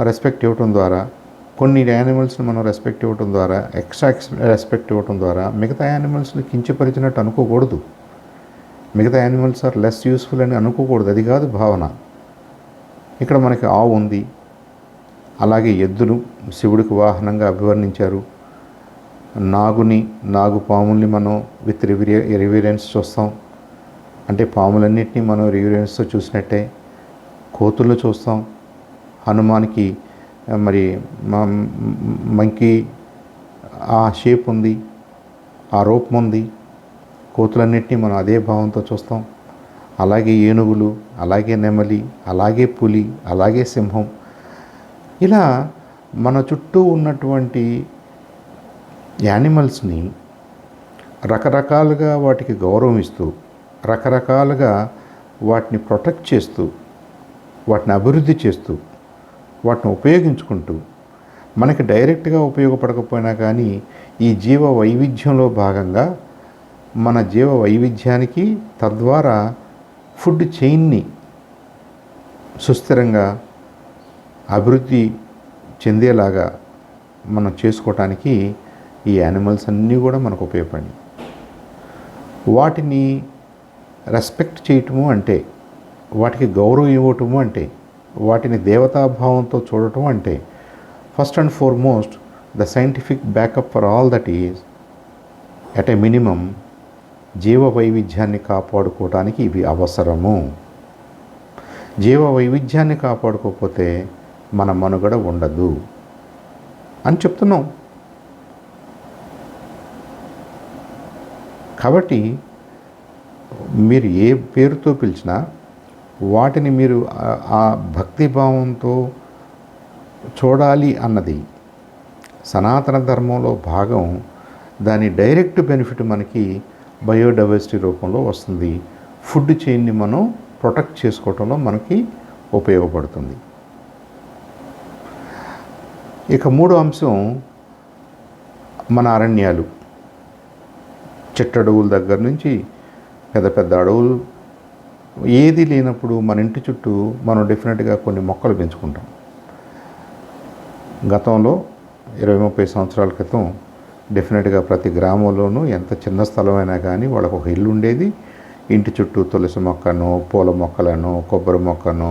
రెస్పెక్ట్ ఇవ్వటం ద్వారా, కొన్ని యానిమల్స్ని మనం రెస్పెక్ట్ ఇవ్వటం ద్వారా, ఎక్స్ట్రా రెస్పెక్ట్ ఇవ్వటం ద్వారా మిగతా యానిమల్స్ని కించపరిచినట్టు అనుకోకూడదు. మిగతా యానిమల్స్ ఆర్ లెస్ యూస్ఫుల్ అని అనుకోకూడదు. అది కాదు భావన. ఇక్కడ మనకి ఆవు ఉంది, అలాగే ఎద్దును శివుడికి వాహనంగా అభివర్ణించారు. నాగు పాముల్ని మనం విత్ రివరెన్స్ చూస్తాం. అంటే పాములన్నింటినీ మనం రివరెన్స్తో చూసినట్టే. కోతులను చూస్తాం. హనుమానికి మరి మంకీ ఆ షేప్ ఉంది, ఆ రూపం ఉంది. కోతులన్నింటినీ మనం అదే భావంతో చూస్తాం. అలాగే ఏనుగులు, అలాగే నెమలి, అలాగే పులి, అలాగే సింహం. ఇలా మన చుట్టూ ఉన్నటువంటి యానిమల్స్ని రకరకాలుగా వాటికి గౌరవం ఇస్తూ, రకరకాలుగా వాటిని ప్రొటెక్ట్ చేస్తూ, వాటిని అభివృద్ధి చేస్తూ, వాటిని ఉపయోగించుకుంటూ, మనకి డైరెక్ట్గా ఉపయోగపడకపోయినా కానీ ఈ జీవ వైవిధ్యంలో భాగంగా మన జీవ వైవిధ్యానికి తద్వారా ఫుడ్ చైన్ని సుస్థిరంగా అభివృద్ధి చెందేలాగా మనం చేసుకోవటానికి ఈ యానిమల్స్ అన్నీ కూడా మనకు ఉపయోగపడి, వాటిని రెస్పెక్ట్ చేయటము అంటే, వాటికి గౌరవం ఇవ్వటము అంటే, వాటిని దేవతాభావంతో చూడటం అంటే, first and foremost the scientific backup for all that is at a minimum జీవ వైవిధ్యాన్ని కాపాడుకోవటానికి ఇవి అవసరము. జీవ వైవిధ్యాన్ని కాపాడుకోకపోతే మన మనుగడ ఉండదు అని చెప్తున్నాం. కాబట్టి మీరు ఏ పేరుతో పిలిచినా వాటిని మీరు ఆ భక్తిభావంతో చూడాలి అన్నది సనాతన ధర్మంలో భాగం. దాని డైరెక్ట్ బెనిఫిట్ మనకి బయోడైవర్సిటీ రూపంలో వస్తుంది. ఫుడ్ చైన్ని మనం ప్రొటెక్ట్ చేసుకోవటంలో మనకి ఉపయోగపడుతుంది. ఇక మూడో అంశం మన అరణ్యాలు. చెట్టడవుల దగ్గర నుంచి పెద్ద పెద్ద అడవులు ఏది లేనప్పుడు మన ఇంటి చుట్టూ మనం డెఫినెట్గా కొన్ని మొక్కలు పెంచుకుంటాం. గతంలో 20-30 సంవత్సరాల క్రితం డెఫినెట్గా ప్రతి గ్రామంలోనూ ఎంత చిన్న స్థలమైనా కానీ వాళ్ళకు ఒక ఇల్లు ఉండేది. ఇంటి చుట్టూ తులసి మొక్కను, పూల మొక్కలను, కొబ్బరి మొక్కను,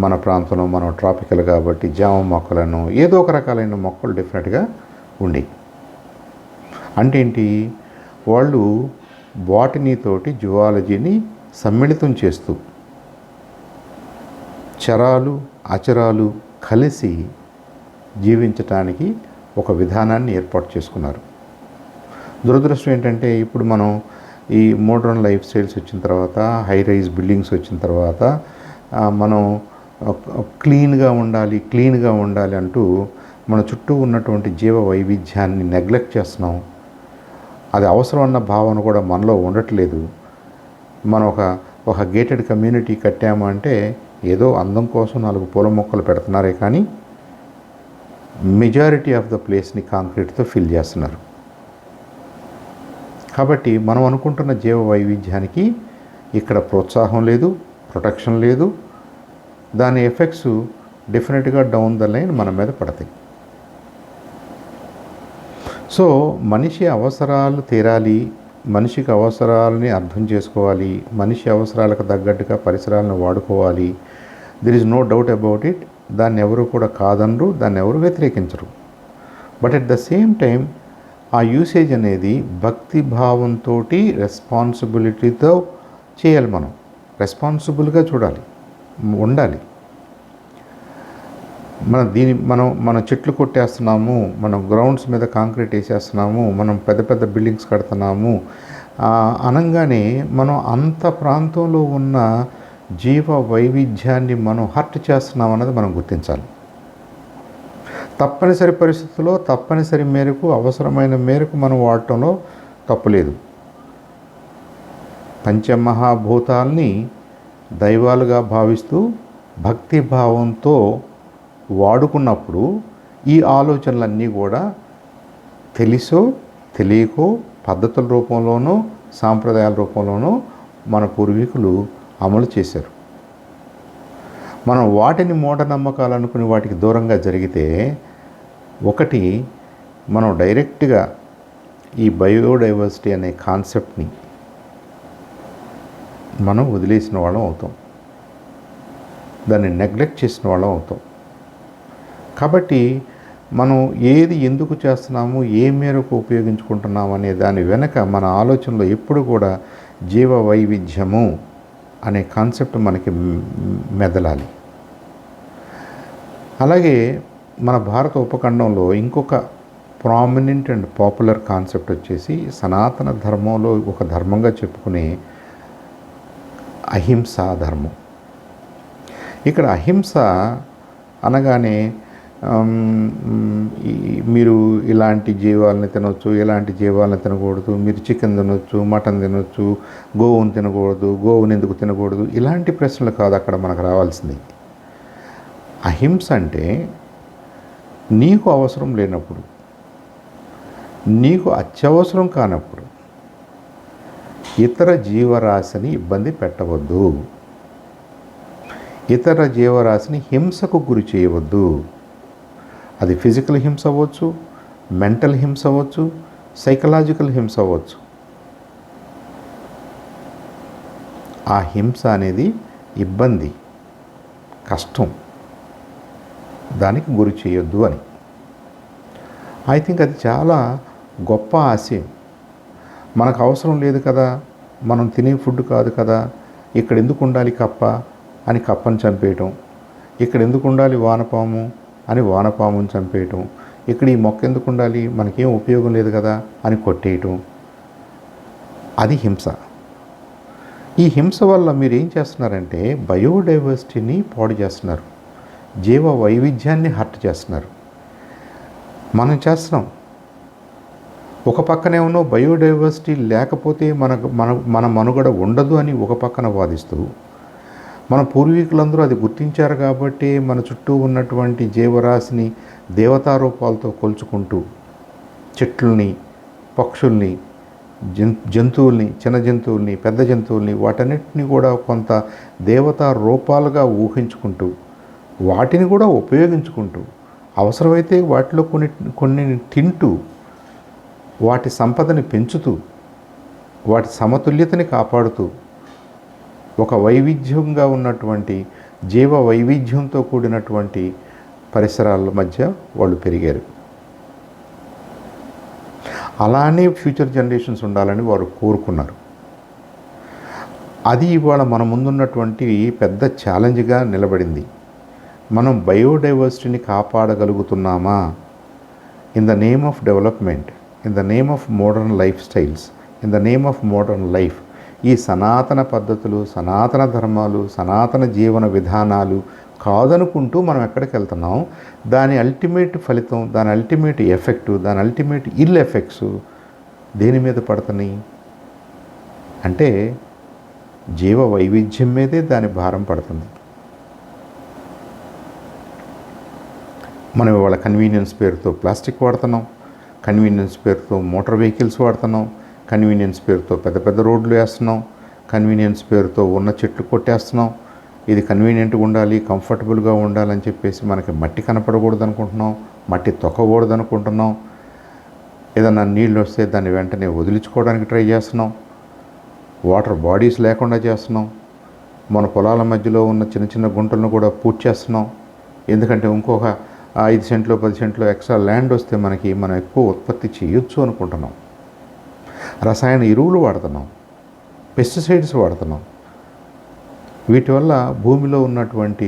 మన ప్రాంతంలో మనం ట్రాపికల్ కాబట్టి జామ మొక్కలను, ఏదో ఒక రకాలైన మొక్కలు డెఫినెట్గా ఉండేవి. అంటే ఏంటి, వాళ్ళు బాటనీతోటి జువాలజీని సమ్మిళితం చేస్తూ చరాలు అచరాలు కలిసి జీవించటానికి ఒక విధానాన్ని ఏర్పాటు చేసుకున్నారు. దురదృష్టం ఏంటంటే ఇప్పుడు మనం ఈ మోడ్రన్ లైఫ్ స్టైల్స్ వచ్చిన తర్వాత, హై రైజ్ బిల్డింగ్స్ వచ్చిన తర్వాత మనం క్లీన్గా ఉండాలి అంటూ మన చుట్టూ ఉన్నటువంటి జీవ వైవిధ్యాన్ని నెగ్లెక్ట్ చేస్తున్నాం. అది అవసరం అన్న భావన కూడా మనలో ఉండట్లేదు. మనం ఒక గేటెడ్ కమ్యూనిటీ కట్టామంటే ఏదో అందం కోసం 4 పూల మొక్కలు పెడుతున్నారే కానీ మెజారిటీ ఆఫ్ ద ప్లేస్ని కాంక్రీట్తో ఫిల్ చేస్తున్నారు. కాబట్టి మనం అనుకుంటున్న జీవ వైవిధ్యానికి ఇక్కడ ప్రోత్సాహం లేదు, ప్రొటెక్షన్ లేదు. దాని ఎఫెక్ట్స్ డెఫినెట్గా డౌన్ ద లైన్ మన మీద పడతాయి. సో మనిషి అవసరాలు తీరాలి, మనిషికి అవసరాలని అర్థం చేసుకోవాలి, మనిషి అవసరాలకు తగ్గట్టుగా పరిసరాలను వాడుకోవాలి. There is no doubt about it. దాన్ని ఎవరు కూడా కాదనరు, దాన్ని ఎవరు వ్యతిరేకించరు. But at the same time ఆ యూసేజ్ అనేది భక్తి భావంతో రెస్పాన్సిబిలిటీతో చేయాలి. మనం రెస్పాన్సిబుల్గా ఉండాలి. మనం చెట్లు కొట్టేస్తున్నాము, మనం గ్రౌండ్స్ మీద కాంక్రీట్ వేసేస్తున్నాము, మనం పెద్ద పెద్ద బిల్డింగ్స్ కడుతున్నాము అనగానే మనం అంత ప్రాంతంలో ఉన్న జీవ వైవిధ్యాన్ని మనం హర్ట్ చేస్తున్నాం అన్నది మనం గుర్తించాలి. తప్పనిసరి పరిస్థితుల్లో తప్పనిసరి మేరకు అవసరమైన మేరకు మనం వాడటంలో తప్పులేదు. పంచమహాభూతాల్ని దైవాలుగా భావిస్తూ భక్తి భావంతో వాడుకున్నప్పుడు ఈ ఆలోచనలన్నీ కూడా తెలిసో తెలియకో పద్ధతుల రూపంలోనో సాంప్రదాయాల రూపంలోనో మన పూర్వీకులు అమలు చేశారు. మనం వాటిని మూఢనమ్మకాలు అనుకుని వాటికి దూరంగా జరిగితే, ఒకటి మనం డైరెక్ట్గా ఈ బయోడైవర్సిటీ అనే కాన్సెప్ట్ని మనం వదిలేసిన వాళ్ళం అవుతాం, దాన్ని నెగ్లెక్ట్ చేసిన వాళ్ళం అవుతాం. కాబట్టి మనం ఏది ఎందుకు చేస్తున్నాము, ఏ మేరకు ఉపయోగించుకుంటున్నాము అనే దాని వెనక మన ఆలోచనలో ఎప్పుడు కూడా జీవ వైవిధ్యము అనే కాన్సెప్ట్ మనకి మెదలాలి. అలాగే మన భారత ఉపఖండంలో ఇంకొక ప్రామినెంట్ అండ్ పాపులర్ కాన్సెప్ట్ వచ్చేసి సనాతన ధర్మంలో ఒక ధర్మంగా చెప్పుకునే అహింసా ధర్మం. ఇక్కడ అహింస అనగానే మీరు ఇలాంటి జీవాలని తినవచ్చు, ఇలాంటి జీవాలను తినకూడదు, మీరు చికెన్ తినవచ్చు, మటన్ తినవచ్చు, గోవుని తినకూడదు, గోవుని ఎందుకు తినకూడదు, ఇలాంటి ప్రశ్నలు కాదు అక్కడ మనకు రావాల్సింది. అహింస అంటే నీకు అవసరం లేనప్పుడు, నీకు అత్యవసరం కానప్పుడు ఇతర జీవరాశిని ఇబ్బంది పెట్టవద్దు, ఇతర జీవరాశిని హింసకు గురి చేయవద్దు. అది ఫిజికల్ హింస అవ్వచ్చు, మెంటల్ హింస అవ్వచ్చు, సైకలాజికల్ హింస అవ్వచ్చు. ఆ హింస అనేది ఇబ్బంది, కష్టం, దానికి గురి చేయొద్దు అని. ఐ థింక్ అది చాలా గొప్ప ఆశయం. మనకు అవసరం లేదు కదా, మనం తినే ఫుడ్ కాదు కదా, ఇక్కడ ఎందుకు ఉండాలి కప్ప అని కప్పని చంపేయటం, ఇక్కడ ఎందుకు ఉండాలి వానపాము అని వానపాముని చంపేయటం, ఇక్కడ ఈ మొక్క ఎందుకు ఉండాలి మనకేం ఉపయోగం లేదు కదా అని కొట్టేయటం, అది హింస. ఈ హింస వల్ల మీరు ఏం చేస్తున్నారంటే బయోడైవర్సిటీని పాడు చేస్తున్నారు, జీవ వైవిధ్యాన్ని హర్ట్ చేస్తున్నారు. మనం చేస్తున్నాం. ఒక పక్కనే ఉన్న బయోడైవర్సిటీ లేకపోతే మన మనుగడ ఉండదు అని ఒక పక్కన వాదిస్తూ, మన పూర్వీకులందరూ అది గుర్తించారు కాబట్టి మన చుట్టూ ఉన్నటువంటి జీవరాశిని దేవతారూపాలతో కొలుచుకుంటూ చెట్లని, పక్షుల్ని, జంతువుల్ని, చిన్న జంతువుల్ని, పెద్ద జంతువుల్ని, వాటన్నిటిని కూడా కొంత దేవతా రూపాలుగా ఊహించుకుంటూ, వాటిని కూడా ఉపయోగించుకుంటూ, అవసరమైతే వాటిలో కొన్ని తింటూ, వాటి సంపదని పెంచుతూ, వాటి సమతుల్యతని కాపాడుతూ, ఒక వైవిధ్యంగా ఉన్నటువంటి జీవ వైవిధ్యంతో కూడినటువంటి పరిసరాల మధ్య వాళ్ళు పెరిగారు. అలానే ఫ్యూచర్ జనరేషన్స్ ఉండాలని వారు కోరుకున్నారు. అది ఇవాళ మన ముందున్నటువంటి పెద్ద ఛాలెంజ్గా నిలబడింది. మనం బయోడైవర్సిటీని కాపాడగలుగుతున్నామా? In the name of development, in the name of modern life styles, in the name of modern life, ఈ సనాతన పద్ధతులు, సనాతన ధర్మాలు, సనాతన జీవన విధానాలు కాదనుకుంటూ మనం ఎక్కడికి వెళ్తున్నాం? దాని అల్టిమేట్ ఫలితం, దాని అల్టిమేట్ ఎఫెక్టు, దాని అల్టిమేట్ ఇల్ ఎఫెక్ట్స్ దేని మీద పడుతున్నాయి అంటే జీవ వైవిధ్యం మీదే దాని భారం పడుతుంది. మనం ఇవాళ కన్వీనియన్స్ పేరుతో ప్లాస్టిక్ వాడుతున్నాం, కన్వీనియన్స్ పేరుతో మోటార్ వెహికల్స్ వాడుతున్నాం, కన్వీనియన్స్ పేరుతో పెద్ద పెద్ద రోడ్లు వేస్తున్నాం, కన్వీనియన్స్ పేరుతో ఉన్న చెట్లు కొట్టేస్తున్నాం. ఇది కన్వీనియంట్గా ఉండాలి, కంఫర్టబుల్గా ఉండాలని చెప్పేసి మనకి మట్టి కనపడకూడదు అనుకుంటున్నాం, మట్టి తొక్కకూడదు అనుకుంటున్నాం. ఏదన్నా నీళ్ళు వస్తే దాన్ని వెంటనే వదిలించుకోవడానికి ట్రై చేస్తున్నాం, వాటర్ బాడీస్ లేకుండా చేస్తున్నాం. మన పొలాల మధ్యలో ఉన్న చిన్న చిన్న గుంటలను కూడా పూర్తి చేస్తున్నాం. ఎందుకంటే ఇంకొక 5 సెంట్లు 10 సెంట్లు ఎక్స్ట్రా ల్యాండ్ వస్తే మనం ఎక్కువ ఉత్పత్తి చేయొచ్చు అనుకుంటున్నాం. రసాయన ఎరువులు వాడుతున్నాం, పెస్టిసైడ్స్ వాడుతున్నాం. వీటి వల్ల భూమిలో ఉన్నటువంటి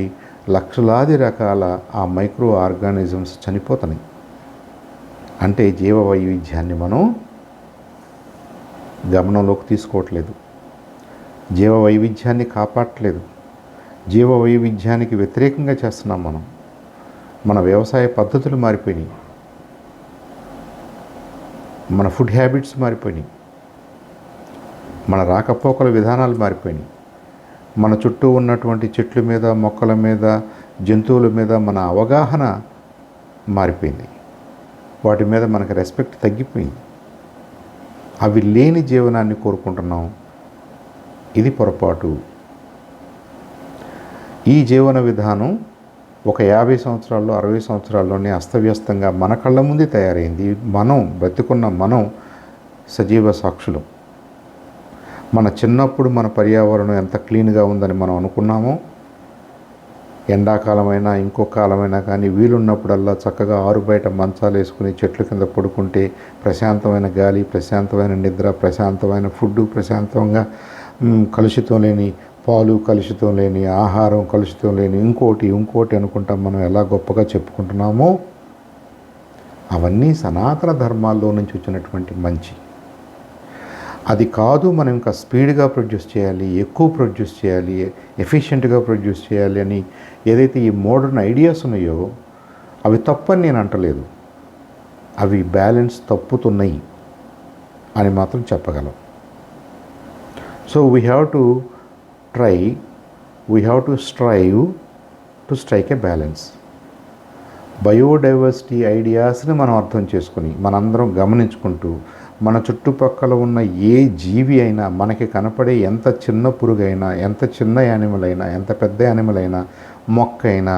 లక్షలాది రకాల ఆ మైక్రో ఆర్గానిజమ్స్ చనిపోతున్నాయి. అంటే జీవ వైవిధ్యాన్ని మనం గమనంలోకి తీసుకోవట్లేదు, జీవ వైవిధ్యాన్ని కాపాడట్లేదు, జీవ వైవిధ్యానికి వ్యతిరేకంగా చేస్తున్నాం. మన వ్యవసాయ పద్ధతులు మారిపోయినాయి, మన ఫుడ్ హ్యాబిట్స్ మారిపోయినాయి, మన రాకపోకల విధానాలు మారిపోయినాయి, మన చుట్టూ ఉన్నటువంటి చెట్ల మీద, మొక్కల మీద, జంతువుల మీద మన అవగాహన మారిపోయింది. వాటి మీద మనకు రెస్పెక్ట్ తగ్గిపోయింది. అవి లేని జీవనాన్ని కోరుకుంటున్నాం. ఇది పొరపాటు. ఈ జీవన విధానం ఒక 50 సంవత్సరాల్లో 60 సంవత్సరాల్లోనే అస్తవ్యస్తంగా మన కళ్ళ ముందే తయారైంది. మనం బ్రతికున్న మనం సజీవ సాక్షులు. మన చిన్నప్పుడు మన పర్యావరణం ఎంత క్లీన్గా ఉందని మనం అనుకున్నామో, ఎండాకాలమైనా ఇంకో కాలమైనా కానీ వీలున్నప్పుడల్లా చక్కగా ఆరు బయట మంచాలు వేసుకుని చెట్ల కింద పడుకుంటే ప్రశాంతమైన గాలి, ప్రశాంతమైన నిద్ర, ప్రశాంతమైన ఫుడ్, ప్రశాంతంగా కలుషితం లేని పాలు, కలుషితం లేని ఆహారం, కలుషితం లేని ఇంకోటి అనుకుంటాం. మనం ఎలా గొప్పగా చెప్పుకుంటున్నామో అవన్నీ సనాతన ధర్మాల్లో నుంచి వచ్చినటువంటి మంచి. అది కాదు మనం ఇంకా స్పీడ్గా ప్రొడ్యూస్ చేయాలి, ఎక్కువ ప్రొడ్యూస్ చేయాలి, ఎఫిషియెంట్గా ప్రొడ్యూస్ చేయాలి అని ఏదైతే ఈ మోడర్న్ ఐడియాస్ ఉన్నాయో అవి తప్పని నేను అంటలేదు. అవి బ్యాలెన్స్ తప్పుతున్నాయి అని మాత్రం చెప్పగలం. So we have to strive to strike a balance. Biodiversity ఐడియాస్ని మనం అర్థం చేసుకుని మనందరం గమనించుకుంటూ మన చుట్టుపక్కల ఉన్న ఏ జీవి అయినా, మనకి కనపడే ఎంత చిన్న పురుగైనా, ఎంత చిన్న యానిమల్ అయినా, ఎంత పెద్ద యానిమల్ అయినా, మొక్క అయినా,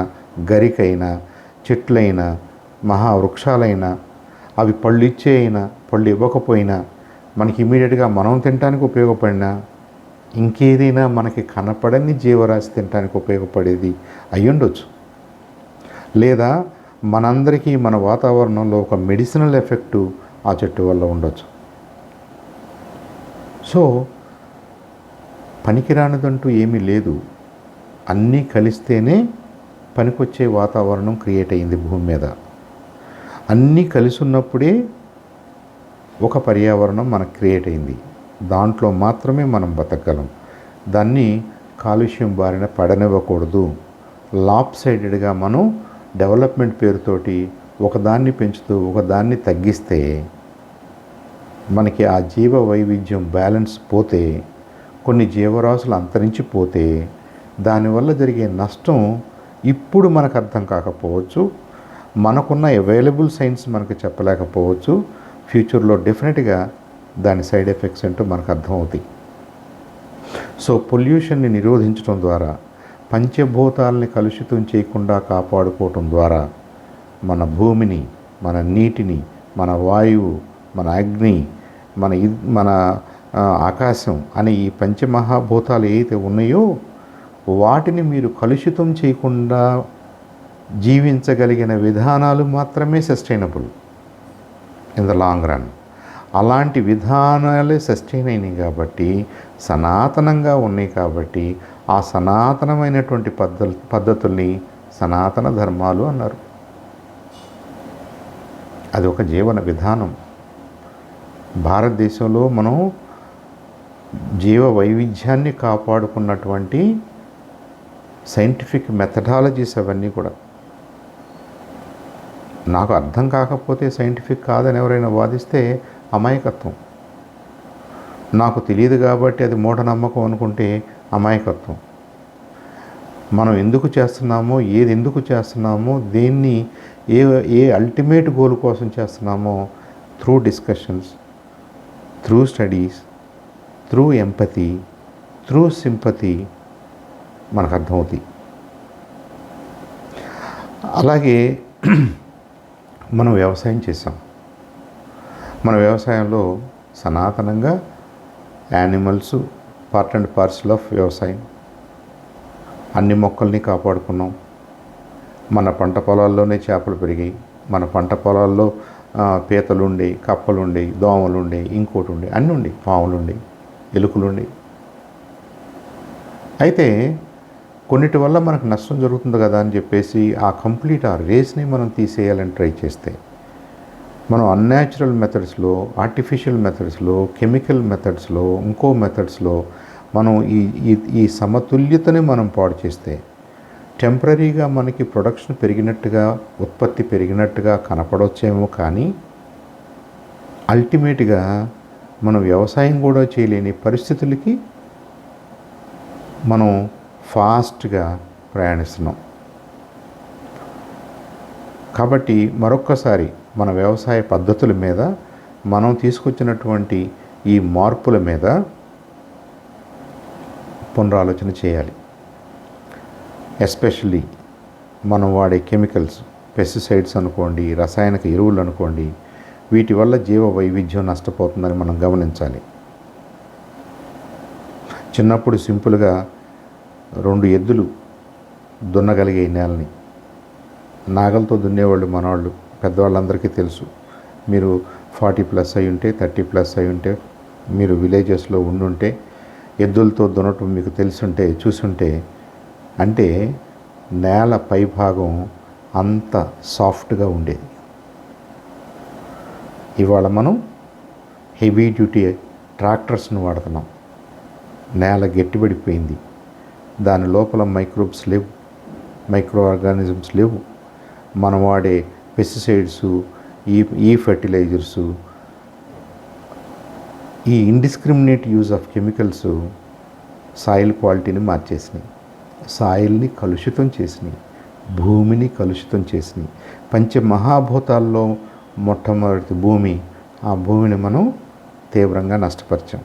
గరికైనా, చెట్లైనా, మహావృక్షాలైనా, అవి పళ్ళు ఇచ్చే అయినా పళ్ళు ఇవ్వకపోయినా, మనకి ఇమీడియట్గా మనం తినడానికి ఉపయోగపడినా, ఇంకేదైనా మనకి కనపడని జీవరాశి తినడానికి ఉపయోగపడేది అయ్యుండొచ్చు. లేదా మనందరికీ మన వాతావరణంలో ఒక మెడిసినల్ ఎఫెక్టు ఆ చెట్టు వల్ల ఉండొచ్చు. సో పనికిరానిదంటూ ఏమీ లేదు. అన్నీ కలిస్తేనే పనికొచ్చే వాతావరణం క్రియేట్ అయింది భూమి మీద. అన్నీ కలిసి ఉన్నప్పుడే ఒక పర్యావరణం మనకు క్రియేట్ అయింది. దాంట్లో మాత్రమే మనం బతకగలం. దాన్ని కాలుష్యం బారిన పడనివ్వకూడదు. లాప్సైడెడ్గా మనం డెవలప్మెంట్ పేరుతోటి ఒకదాన్ని పెంచుతూ ఒకదాన్ని తగ్గిస్తే మనకి ఆ జీవ వైవిధ్యం బ్యాలెన్స్ పోతే, కొన్ని జీవరాశులు అంతరించిపోతే దానివల్ల జరిగే నష్టం ఇప్పుడు మనకు అర్థం కాకపోవచ్చు, మనకున్న అవైలబుల్ సైన్స్ మనకు చెప్పలేకపోవచ్చు. ఫ్యూచర్లో డెఫినెట్గా దాని సైడ్ ఎఫెక్ట్స్ ఏంటో మనకు అర్థమవుతాయి. సో పొల్యూషన్ని నిరోధించడం ద్వారా, పంచభూతాలని కలుషితం చేయకుండా కాపాడుకోవటం ద్వారా మన భూమిని, మన నీటిని, మన వాయువు, మన అగ్ని, మన ఆకాశం అనే ఈ పంచమహాభూతాలు ఏవైతే ఉన్నాయో వాటిని మీరు కలుషితం చేయకుండా జీవించగలిగిన విధానాలు మాత్రమే sustainable in the long run. అలాంటి విధానాలే సస్టైన్ అయినాయి కాబట్టి, సనాతనంగా ఉన్నాయి కాబట్టి, ఆ సనాతనమైనటువంటి పద్ధతుల్ని సనాతన ధర్మాలు అన్నారు. అది ఒక జీవన విధానం. భారతదేశంలో మనం జీవ వైవిధ్యాన్ని కాపాడుకున్నటువంటి సైంటిఫిక్ మెథడాలజీస్ అవన్నీ కూడా. నాకు అర్థం కాకపోతే సైంటిఫిక్ కాదని ఎవరైనా వాదిస్తే అమాయకత్వం. నాకు తెలియదు కాబట్టి అది మూఢనమ్మకం అనుకుంటే అమాయకత్వం. మనం ఎందుకు చేస్తున్నామో, ఏది ఎందుకు చేస్తున్నామో, దేన్ని ఏ అల్టిమేట్ గోల్ కోసం చేస్తున్నామో through discussions, through studies, through empathy, through sympathy మనకు అర్థమవుతాయి. అలాగే మనం వ్యవసాయం చేసాం. మన వ్యవసాయంలో సనాతనంగా animals part and parcel of వ్యవసాయం. అన్ని మొక్కల్ని కాపాడుకున్నాం. మన పంట పొలాల్లోనే చేపలు పెరిగాయి. మన పంట పొలాల్లో పీతలుండే, కప్పలుండే, దోమలుండే, ఇంకోటి ఉండే, అన్నీ ఉండే, పాములుండే, ఎలుకలుండే. అయితే కొన్నిటి వల్ల మనకు నష్టం జరుగుతుంది కదా అని చెప్పేసి ఆ రేస్ని మనం తీసేయాలని ట్రై చేస్తే, మనం అన్యాచురల్ మెథడ్స్లో, ఆర్టిఫిషియల్ మెథడ్స్లో, కెమికల్ మెథడ్స్లో, ఇంకో మెథడ్స్లో మనం ఈ సమతుల్యతని మనం పాడు చేస్తే, టెంపరీగా మనకి ప్రొడక్షన్ పెరిగినట్టుగా, ఉత్పత్తి పెరిగినట్టుగా కనపడవచ్చేమో, కానీ అల్టిమేట్గా మనం వ్యవసాయం కూడా చేయలేని పరిస్థితులకి మనం ఫాస్ట్గా ప్రయాణిస్తున్నాం. కాబట్టి మరొక్కసారి మన వ్యవసాయ పద్ధతుల మీద, మనం తీసుకొచ్చినటువంటి ఈ మార్పుల మీద పునరాలోచన చేయాలి. ఎస్పెషల్లీ మనం వాడే కెమికల్స్, పెస్టిసైడ్స్ అనుకోండి, రసాయనిక ఎరువులు అనుకోండి, వీటి వల్ల జీవ వైవిధ్యం నష్టపోతుందని మనం గమనించాలి. చిన్నప్పుడు సింపుల్గా 2 ఎద్దులు దున్నగలిగే నేలని నాగలతో దున్నేవాళ్ళు మనవాళ్ళు, పెద్దవాళ్ళందరికీ తెలుసు. మీరు 40+ అయి ఉంటే, 30+ అయి ఉంటే, మీరు విలేజెస్లో ఉండుంటే, ఎద్దులతో దున్నటం మీకు తెలుసుంటే, చూసుంటే, అంటే నేల పైభాగం అంత సాఫ్ట్గా ఉండేది. ఇవాళ మనం హెవీ డ్యూటీ ట్రాక్టర్స్ను వాడుతున్నాం. నేల గట్టిపడిపోయింది, దాని లోపల మైక్రోబ్స్ లేవు, మైక్రో ఆర్గానిజమ్స్ లేవు. మనం వాడే పెస్టిసైడ్సు, ఈ ఫెర్టిలైజర్సు, ఈ indiscriminate use of chemicals soil క్వాలిటీని మార్చేసినాయి, సాయిల్ని కలుషితం చేసినాయి, భూమిని కలుషితం చేసినాయి. పంచమహాభూతాల్లో మొట్టమొదటి భూమి, ఆ భూమిని మనం తీవ్రంగా నష్టపరిచాం.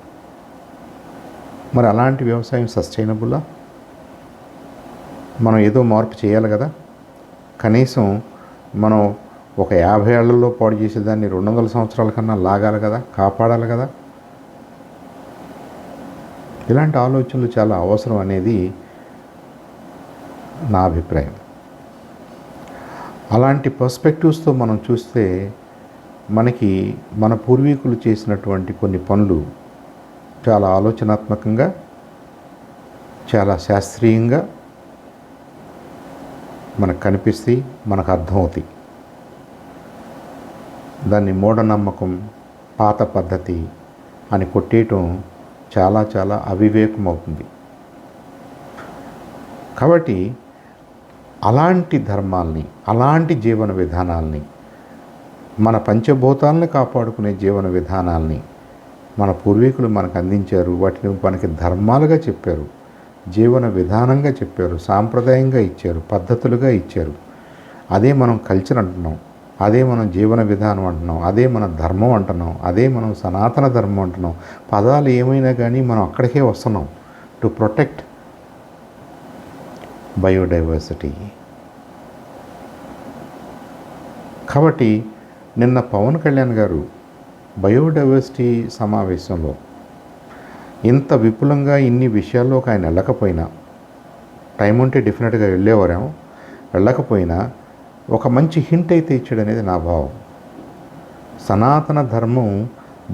మరి అలాంటి వ్యవసాయం సస్టైనబుల్లా? మనం ఏదో మార్పు చేయాలి కదా. కనీసం మనం ఒక 50 ఏళ్లలో పాడు చేసేదాన్ని 200 సంవత్సరాల కన్నా లాగాలి కదా, కాపాడాలి కదా. ఇలాంటి ఆలోచనలు చాలా అవసరం అనేది నా అభిప్రాయం. అలాంటి పర్స్పెక్టివ్స్తో మనం చూస్తే మనకి మన పూర్వీకులు చేసినటువంటి కొన్ని పనులు చాలా ఆలోచనాత్మకంగా, చాలా శాస్త్రీయంగా మనకు కనిపిస్తాయి, మనకు అర్థమవుతాయి. దాన్ని మూఢనమ్మకం, పాత పద్ధతి అని కొట్టేయటం చాలా చాలా అవివేకం అవుతుంది. కాబట్టి అలాంటి ధర్మాల్ని, అలాంటి జీవన విధానాల్ని, మన పంచభూతాలని కాపాడుకునే జీవన విధానాల్ని మన పూర్వీకులు మనకు అందించారు. వాటిని మనకి ధర్మాలుగా చెప్పారు, జీవన విధానంగా చెప్పారు, సాంప్రదాయంగా ఇచ్చారు, పద్ధతులుగా ఇచ్చారు. అదే మనం కల్చర్ అంటున్నాం, అదే మనం జీవన విధానం అంటున్నాం, అదే మన ధర్మం అంటున్నాం, అదే మనం సనాతన ధర్మం అంటున్నాం. పదాలు ఏమైనా కానీ మనం అక్కడికే వస్తున్నాం, టు ప్రొటెక్ట్ బయోడైవర్సిటీ. కాబట్టి నిన్న పవన్ కళ్యాణ్ గారు బయోడైవర్సిటీ సమావేశంలో ఇంత విపులంగా ఇన్ని విషయాల్లోకి ఆయన వెళ్ళకపోయినా, టైం ఉంటే డెఫినెట్గా వెళ్ళేవారేమో, వెళ్ళకపోయినా ఒక మంచి హింట్ అయితే ఇచ్చాడనేది నా భావం. సనాతన ధర్మం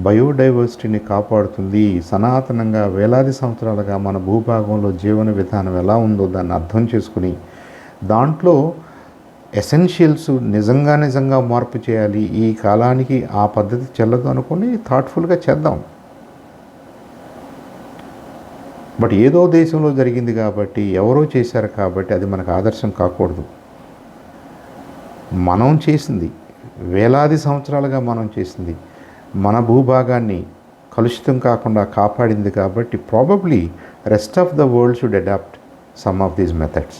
బయోడైవర్సిటీని కాపాడుతుంది. సనాతనంగా వేలాది సంవత్సరాలుగా మన భూభాగంలో జీవన విధానం ఎలా ఉందో దాన్ని అర్థం చేసుకుని దాంట్లో ఎసెన్షియల్స్ నిజంగా మార్పు చేయాలి, ఈ కాలానికి ఆ పద్ధతి చెల్లదు అనుకుని థాట్ఫుల్గా చేద్దాం. బట్ ఏదో దేశంలో జరిగింది కాబట్టి, ఎవరో చేశారు కాబట్టి అది మనకు ఆదర్శం కాకూడదు. మనం చేసింది, వేలాది సంవత్సరాలుగా మనం చేసింది, మన భూభాగాన్ని కలుషితం కాకుండా కాపాడింది కాబట్టి probably rest of the world should adopt some of these methods.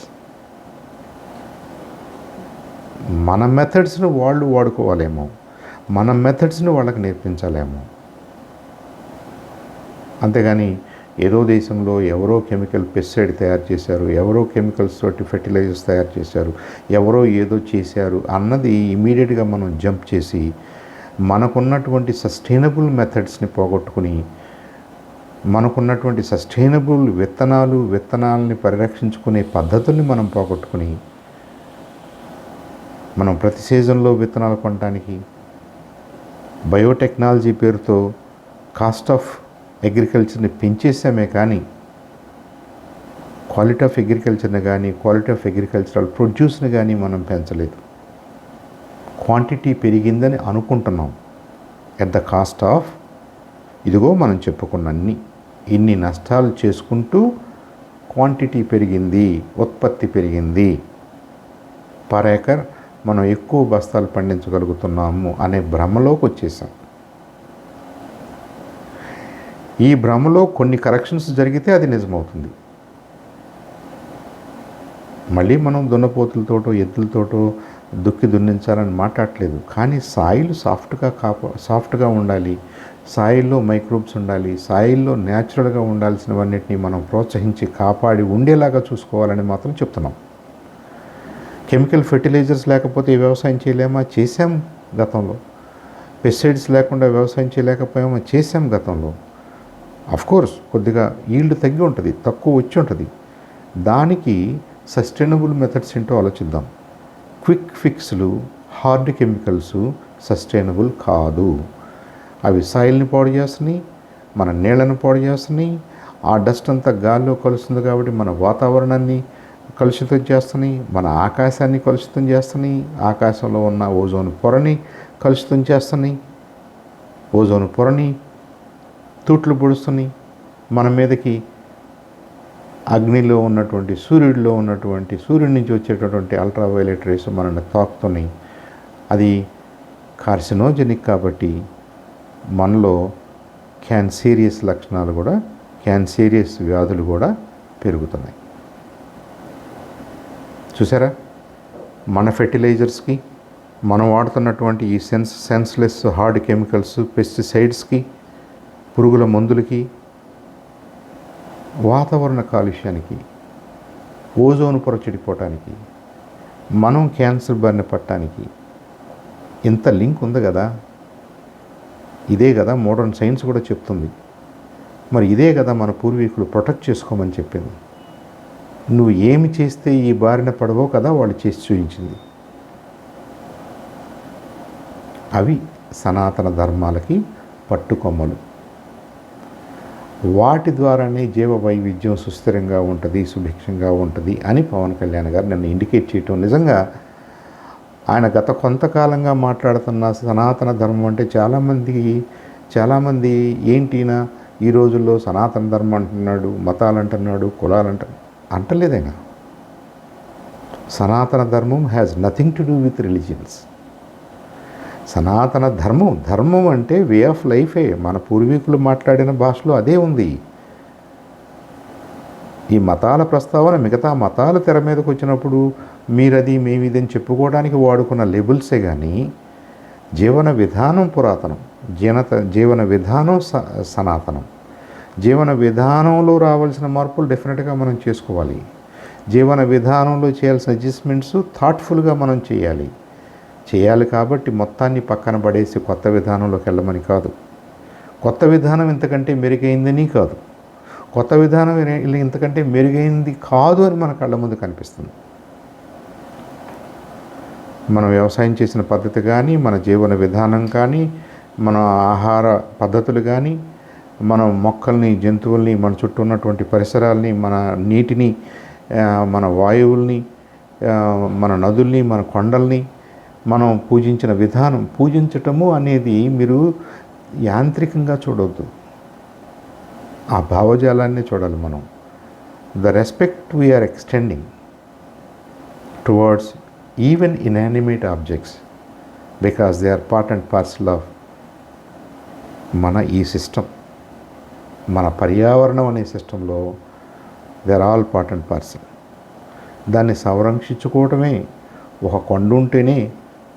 మన మెథడ్స్ను వాళ్ళు వాడుకోవాలేమో, మన మెథడ్స్ని వాళ్ళకి నేర్పించాలేమో. అంతేగాని ఏదో దేశంలో ఎవరో కెమికల్ పెస్టిసైడ్ తయారు చేశారు, ఎవరో కెమికల్స్ తోటి ఫెర్టిలైజర్స్ తయారు చేశారు, ఎవరో ఏదో చేశారు అన్నది ఇమీడియట్గా మనం జంప్ చేసి మనకున్నటువంటి సస్టైనబుల్ మెథడ్స్ని పోగొట్టుకుని, మనకున్నటువంటి సస్టైనబుల్ విత్తనాలని పరిరక్షించుకునే పద్ధతుల్ని మనం పోగొట్టుకుని, మనం ప్రతి సీజన్లో విత్తనాలు కొనడానికి బయోటెక్నాలజీ పేరుతో కాస్ట్ ఆఫ్ అగ్రికల్చర్ని పెంచేసామే కానీ క్వాలిటీ ఆఫ్ అగ్రికల్చర్ని కానీ, క్వాలిటీ ఆఫ్ అగ్రికల్చరల్ ప్రొడ్యూస్ని కానీ మనం పెంచలేదు. క్వాంటిటీ పెరిగిందని అనుకుంటున్నాం ఎట్ ద కాస్ట్ ఆఫ్ ఇదిగో మనం చెప్పుకున్న ఇన్ని నష్టాలు చేసుకుంటూ క్వాంటిటీ పెరిగింది, ఉత్పత్తి పెరిగింది, పర్ ఏకర్ మనం ఎక్కువ బస్తాలు పండించగలుగుతున్నాము అనే భ్రమలోకి వచ్చేసాం. ఈ భ్రమలో కొన్ని కరెక్షన్స్ జరిగితే అది నిజమవుతుంది. మళ్ళీ మనం దున్నపోతులతోటో ఎద్దులతోటో దున్నించాలని మాట్లాడలేదు. కానీ సాయిల్ సాఫ్ట్గా ఉండాలి, సాయిల్లో మైక్రోబ్స్ ఉండాలి, సాయిల్లో న్యాచురల్గా ఉండాల్సినవన్నిటిని మనం ప్రోత్సహించి కాపాడి ఉండేలాగా చూసుకోవాలని మాత్రం చెప్తున్నాం. కెమికల్ ఫెర్టిలైజర్స్ లేకపోతే ఈ వ్యవసాయం చేయలేమా? చేసాం గతంలో. పెస్టిసైడ్స్ లేకుండా వ్యవసాయం చేయలేకపోయామా? చేసాం గతంలో. కోర్స్ కొద్దిగా ఈల్డ్ తగ్గి ఉంటుంది, తక్కువ వచ్చి ఉంటుంది. దానికి సస్టైనబుల్ మెథడ్స్ ఏంటో ఆలోచిద్దాం. క్విక్ ఫిక్స్లు, హార్డ్ కెమికల్స్ సస్టైనబుల్ కాదు. అవి సాయిల్ని పాడు చేస్తున్నాయి, మన నీళ్ళను పాడు చేస్తున్నాయి. ఆ డస్ట్ అంతా గాల్లో కలుస్తుంది కాబట్టి మన వాతావరణాన్ని కలుషితం చేస్తున్నాయి, మన ఆకాశాన్ని కలుషితం చేస్తున్నాయి, ఆకాశంలో ఉన్న ఓజోన్ పొరని కలుషితం చేస్తున్నాయి, ఓజోన్ పొరని తూట్లు పొడుస్తున్నాయి. మన మీదకి అగ్నిలో ఉన్నటువంటి సూర్యుడి నుంచి వచ్చేటటువంటి అల్ట్రావైలెట్ రేస్ మనల్ని తాకుతున్నాయి. అది కార్సినోజెనిక్ కాబట్టి మనలో క్యాన్సీరియస్ వ్యాధులు కూడా పెరుగుతున్నాయి. చూసారా? మన ఫెర్టిలైజర్స్కి, మనం వాడుతున్నటువంటి ఈ సెన్స్లెస్ హార్డ్ కెమికల్స్, పెస్టిసైడ్స్కి, పురుగుల మందులకి, వాతావరణ కాలుష్యానికి, ఓజోన్ పొర చెడిపోవటానికి, మనం క్యాన్సర్ బారిన పట్టడానికి ఇంత లింక్ ఉంది కదా. ఇదే కదా మోడర్న్ సైన్స్ కూడా చెప్తుంది. మరి ఇదే కదా మన పూర్వీకులు ప్రొటెక్ట్ చేసుకోమని చెప్పింది. నువ్వు ఏమి చేస్తే ఈ బారిన పడవో కదా వాళ్ళు చేసి చూపించింది. అవి సనాతన ధర్మాలకి పట్టుకొమ్మలు. వాటి ద్వారానే జీవ వైవిధ్యం సుస్థిరంగా ఉంటుంది, సుభిక్షంగా ఉంటుంది అని పవన్ కళ్యాణ్ గారు నన్ను ఇండికేట్ చేయటం నిజంగా ఆయన గత కొంతకాలంగా మాట్లాడుతున్న సనాతన ధర్మం అంటే చాలామంది ఏంటినా ఈ రోజుల్లో సనాతన ధర్మం అంటున్నాడు, మతాలు అంటున్నాడు, కులాలు అంటలేదైనా. సనాతన ధర్మం has nothing to do with religions. సనాతన ధర్మం అంటే వే ఆఫ్ లైఫే. మన పూర్వీకులు మాట్లాడిన భాషలో అదే ఉంది. ఈ మతాల ప్రస్తావన మిగతా మతాలు తెర మీదకి వచ్చినప్పుడు మీరది మేమిది అని చెప్పుకోవడానికి వాడుకున్న లేబుల్సే కానీ జీవన విధానం పురాతనం, జీవన విధానం సనాతనం. జీవన విధానంలో రావాల్సిన మార్పులు డెఫినెట్గా మనం చేసుకోవాలి. జీవన విధానంలో చేయాల్సిన అడ్జస్ట్మెంట్స్ థాట్ఫుల్గా మనం చేయాలి కాబట్టి మొత్తాన్ని పక్కన పడేసి కొత్త విధానంలోకి వెళ్ళమని కాదు. కొత్త విధానం ఇంతకంటే మెరుగైందని కాదు. కొత్త విధానం ఇంతకంటే మెరుగైంది కాదు అని మన కళ్ళ ముందు కనిపిస్తుంది. మనం వ్యవసాయం చేసిన పద్ధతి కానీ, మన జీవన విధానం కానీ, మన ఆహార పద్ధతులు కానీ, మన మొక్కల్ని, జంతువుల్ని, మన చుట్టూ ఉన్నటువంటి పరిసరాల్ని, మన నీటిని, మన వాయువుల్ని, మన నదుల్ని, మన కొండల్ని మనం పూజించిన విధానం, పూజించటము అనేది మీరు యాంత్రికంగా చూడవద్దు. ఆ భావజాలాన్ని చూడాలి మనం. The respect we're extending towards even inanimate objects because they are part and parcel of మన ఈ సిస్టమ్. మన పర్యావరణం అనే సిస్టంలో they are all part and parcel. దాన్ని సంరక్షించుకోవటమే. ఒక కొండ ఉంటేనే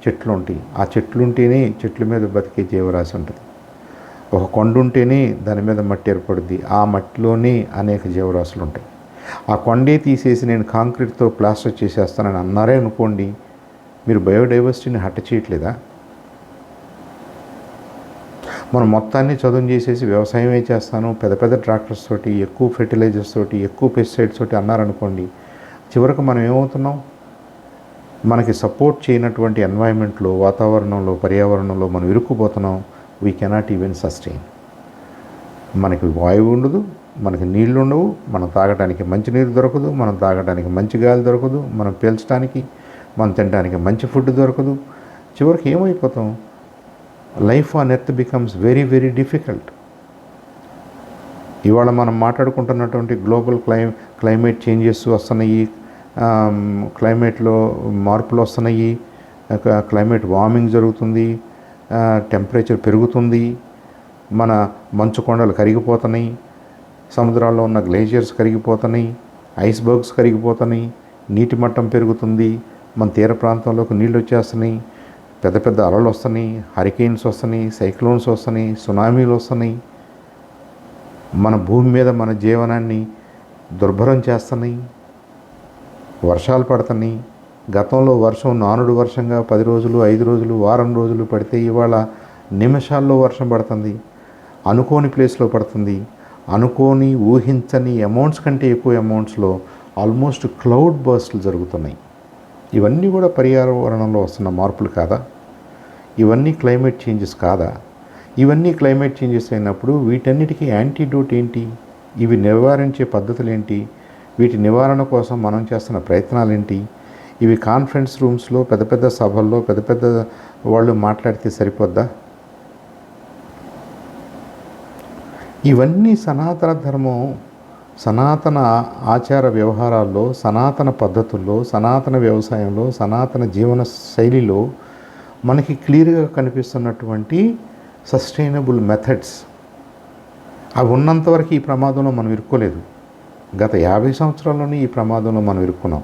చెట్లు ఉంటాయి, ఆ చెట్లు ఉంటేనే చెట్ల మీద బతికే జీవరాశి ఉంటుంది. ఒక కొండ ఉంటేనే దాని మీద మట్టి ఏర్పడుద్ది, ఆ మట్టిలోనే అనేక జీవరాశులు ఉంటాయి. ఆ కొండే తీసేసి నేను కాంక్రీట్తో ప్లాస్టర్ చేసేస్తానని అన్నారే అనుకోండి, మీరు బయోడైవర్సిటీని హట్ట చేయట్లేదా? మనం మొత్తాన్ని చదువు చేసేసి వ్యవసాయమే చేస్తాను, పెద్ద ట్రాక్టర్స్ తోటి, ఎక్కువ ఫెర్టిలైజర్స్ తోటి, ఎక్కువ పెస్టిసైడ్స్ తోటి అన్నారనుకోండి, చివరకు మనం ఏమవుతున్నాం? మనకి సపోర్ట్ చేయనటువంటి ఎన్వైరన్మెంట్లో, వాతావరణంలో, పర్యావరణంలో మనం ఇరుక్కుపోతున్నాం. We cannot even sustain. మనకి వాయువు ఉండదు, మనకి నీళ్లు ఉండవు, మనం తాగడానికి మంచి నీరు దొరకదు, మనం తాగడానికి మంచి గాలి దొరకదు, మనం పీల్చడానికి, మనం తినడానికి మంచి ఫుడ్ దొరకదు. చివరికి ఏమైపోతాం? Life on earth becomes very very difficult. ఇవాళ మనం మాట్లాడుకుంటున్నటువంటి గ్లోబల్ క్లైమేట్ చేంజెస్ వస్తున్నాయి, క్లైమేట్లో మార్పులు వస్తున్నాయి, క్లైమేట్ వార్మింగ్ జరుగుతుంది, టెంపరేచర్ పెరుగుతుంది, మన మంచు కొండలు కరిగిపోతున్నాయి, సముద్రాల్లో ఉన్న గ్లేషియర్స్ కరిగిపోతున్నాయి, ఐస్బర్గ్స్ కరిగిపోతున్నాయి, నీటి మట్టం పెరుగుతుంది, మన తీర ప్రాంతంలోకి నీళ్ళు వచ్చేస్తున్నాయి, పెద్ద అలలు వస్తున్నాయి, హరికేన్స్ వస్తున్నాయి, సైక్లోన్స్ వస్తున్నాయి, సునామీలు వస్తున్నాయి, మన భూమి మీద మన జీవనాన్ని దుర్భరం చేస్తున్నాయి, వర్షాలు పడుతున్నాయి, గతంలో వర్షం నానుడు వర్షంగా 10 రోజులు 5 రోజులు వారం రోజులు పడితే ఇవాళ నిమిషాల్లో వర్షం పడుతుంది, అనుకోని ప్లేస్లో పడుతుంది, అనుకోని ఊహించని అమౌంట్స్ కంటే ఎక్కువ అమౌంట్స్లో ఆల్మోస్ట్ క్లౌడ్ బర్స్ట్లు జరుగుతున్నాయి. ఇవన్నీ కూడా పర్యావరణంలో వస్తున్న మార్పులు కాదా? ఇవన్నీ క్లైమేట్ చేంజెస్ కాదా? ఇవన్నీ క్లైమేట్ చేంజెస్ అయినప్పుడు వీటన్నిటికీ యాంటీడోట్ ఏంటి? ఇవి నివారించే పద్ధతులు ఏంటి? వీటి నివారణ కోసం మనం చేస్తున్న ప్రయత్నాలు ఏంటి? ఇవి కాన్ఫరెన్స్ రూమ్స్లో పెద్ద పెద్ద సభల్లో పెద్ద పెద్ద వాళ్ళు మాట్లాడితే సరిపోద్దా? ఇవన్నీ సనాతన ధర్మం, సనాతన ఆచార వ్యవహారాల్లో, సనాతన పద్ధతుల్లో, సనాతన వ్యవసాయంలో, సనాతన జీవన శైలిలో మనకి క్లియర్గా కనిపిస్తున్నటువంటి సస్టైనబుల్ మెథడ్స్. అవి ఉన్నంతవరకు ఈ ప్రమాదంలో మనం ఇరుక్కోలేదు. గత 50 సంవత్సరాల్లోనే ఈ ప్రమాదంలో మనం ఇరుక్కున్నాం.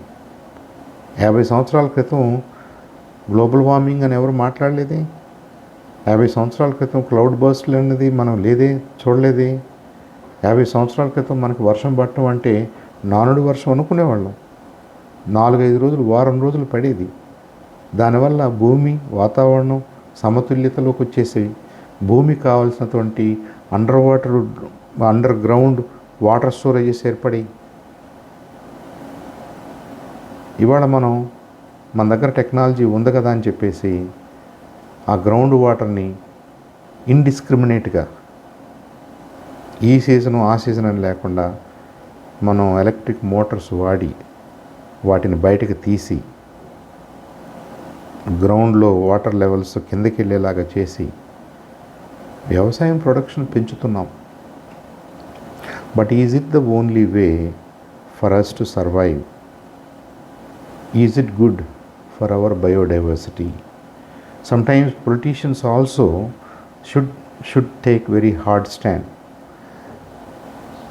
50 సంవత్సరాల క్రితం గ్లోబల్ వార్మింగ్ అని ఎవరు మాట్లాడలేదే? 50 సంవత్సరాల క్రితం క్లౌడ్ బర్స్ట్లు అనేది మనం లేదే, చూడలేదే? 50 సంవత్సరాల క్రితం మనకు వర్షం పడటం అంటే నానుడు వర్షం అనుకునేవాళ్ళం. 4-5 రోజులు వారం రోజులు పడేది. దానివల్ల భూమి వాతావరణం సమతుల్యతలోకి వచ్చేసేవి. భూమికి కావాల్సినటువంటి అండర్ గ్రౌండ్ వాటర్ స్టోరేజెస్ ఏర్పడి ఇవాళ మన దగ్గర టెక్నాలజీ ఉంది కదా అని చెప్పేసి ఆ గ్రౌండ్ వాటర్ని ఇండిస్క్రిమినేట్గా ఈ సీజను ఆ సీజన్ అని లేకుండా మనం ఎలక్ట్రిక్ మోటార్స్ వాడి వాటిని బయటకు తీసి గ్రౌండ్లో వాటర్ లెవెల్స్ కిందకి వెళ్ళేలాగా చేసి వ్యవసాయం ప్రొడక్షన్ పెంచుతున్నాం. But is it the only way for us to survive? Is it good for our biodiversity? Sometimes politicians also should take very hard stand.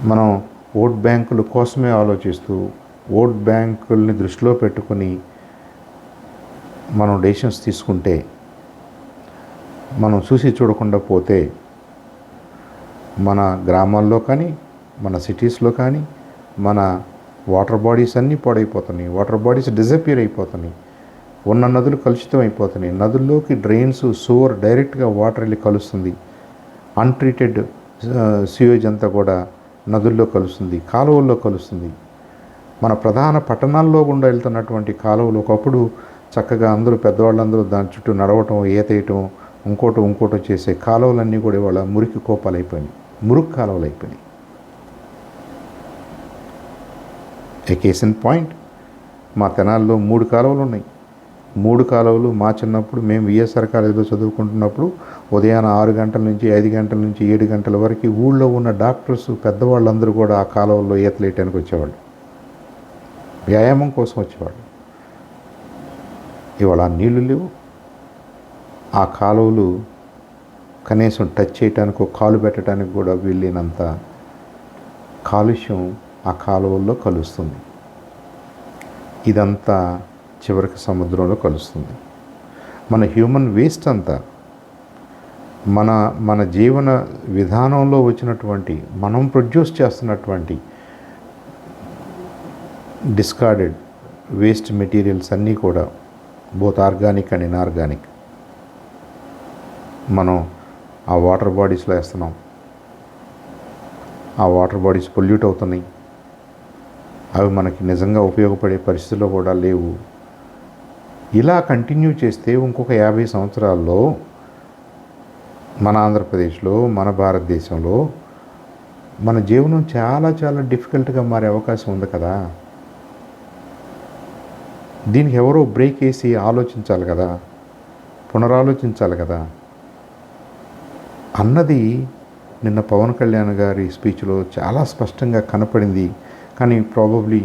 మనం ఓట్ బ్యాంకుల కోసమే ఆలోచిస్తూ ఓట్ బ్యాంకుల్ని దృష్టిలో పెట్టుకుని మనం డెసిషన్స్ తీసుకుంటే, మనం చూసి చూడకుండా పోతే మన గ్రామాల్లో కానీ మన సిటీస్లో కానీ మన వాటర్ బాడీస్ అన్నీ పాడైపోతున్నాయి. వాటర్ బాడీస్ డిజపియర్ అయిపోతున్నాయి. ఉన్న నదులు కలుషితం అయిపోతున్నాయి. నదుల్లోకి డ్రైన్స్ సోర్ డైరెక్ట్గా వాటర్ వెళ్ళి కలుస్తుంది. అన్ట్రీటెడ్ సివేజ్ అంతా కూడా నదుల్లో కలుస్తుంది, కాలువల్లో కలుస్తుంది. మన ప్రధాన పట్టణాల్లో గుండా వెళ్తున్నటువంటి కాలువలు ఒకప్పుడు చక్కగా అందరూ పెద్దవాళ్ళందరూ దాని చుట్టూ నడవటం, ఈతేయటం, ఇంకోటో చేసే కాలువలన్నీ కూడా ఇవాళ మురికి కోపాలు అయిపోయినాయి, మురుగు కాలువలు అయిపోయినాయి. ఏ కేస్ ఇన్ పాయింట్, మా తెనాల్లో 3 కాలువలు ఉన్నాయి. 3 కాలువలు మా చిన్నప్పుడు మేము విఎస్ఆర్ కాలేజీలో చదువుకుంటున్నప్పుడు ఉదయాన 6 గంటల నుంచి 5 గంటల నుంచి 7 గంటల వరకు ఊళ్ళో ఉన్న డాక్టర్స్ పెద్దవాళ్ళందరూ కూడా ఆ కాలువల్లో ఈతలేయటానికి వచ్చేవాళ్ళు, వ్యాయామం కోసం వచ్చేవాళ్ళు. ఇవాళ నీళ్లు లేవు. ఆ కాలువలు కనీసం టచ్ చేయటానికి, కాలు పెట్టడానికి కూడా వీళ్ళేనంత కాలుష్యం ఆ కాలువల్లో కలుస్తుంది. ఇదంతా చివరికి సముద్రంలో కలుస్తుంది. మన హ్యూమన్ వేస్ట్ అంతా మన జీవన విధానంలో వచ్చినటువంటి, మనం ప్రొడ్యూస్ చేస్తున్నటువంటి డిస్కార్డెడ్ వేస్ట్ మెటీరియల్స్ అన్నీ కూడా బోత్ ఆర్గానిక్ అండ్ ఇన్ఆర్గానిక్ మనం ఆ వాటర్ బాడీస్లో వేస్తున్నాం. ఆ వాటర్ బాడీస్ పొల్యూట్ అవుతున్నాయి. అవి మనకి నిజంగా ఉపయోగపడే పరిస్థితుల్లో కూడా లేవు. ఇలా కంటిన్యూ చేస్తే ఇంకొక 50 సంవత్సరాల్లో మన ఆంధ్రప్రదేశ్లో, మన భారతదేశంలో మన జీవనం చాలా చాలా డిఫికల్ట్గా మారే అవకాశం ఉంది కదా. దీనికి ఎవరో బ్రేక్ వేసి ఆలోచించాలి కదా, పునరాలోచించాలి కదా అన్నది నిన్న పవన్ కళ్యాణ్ గారి స్పీచ్లో చాలా స్పష్టంగా కనపడింది. కానీ ప్రాబబ్లీ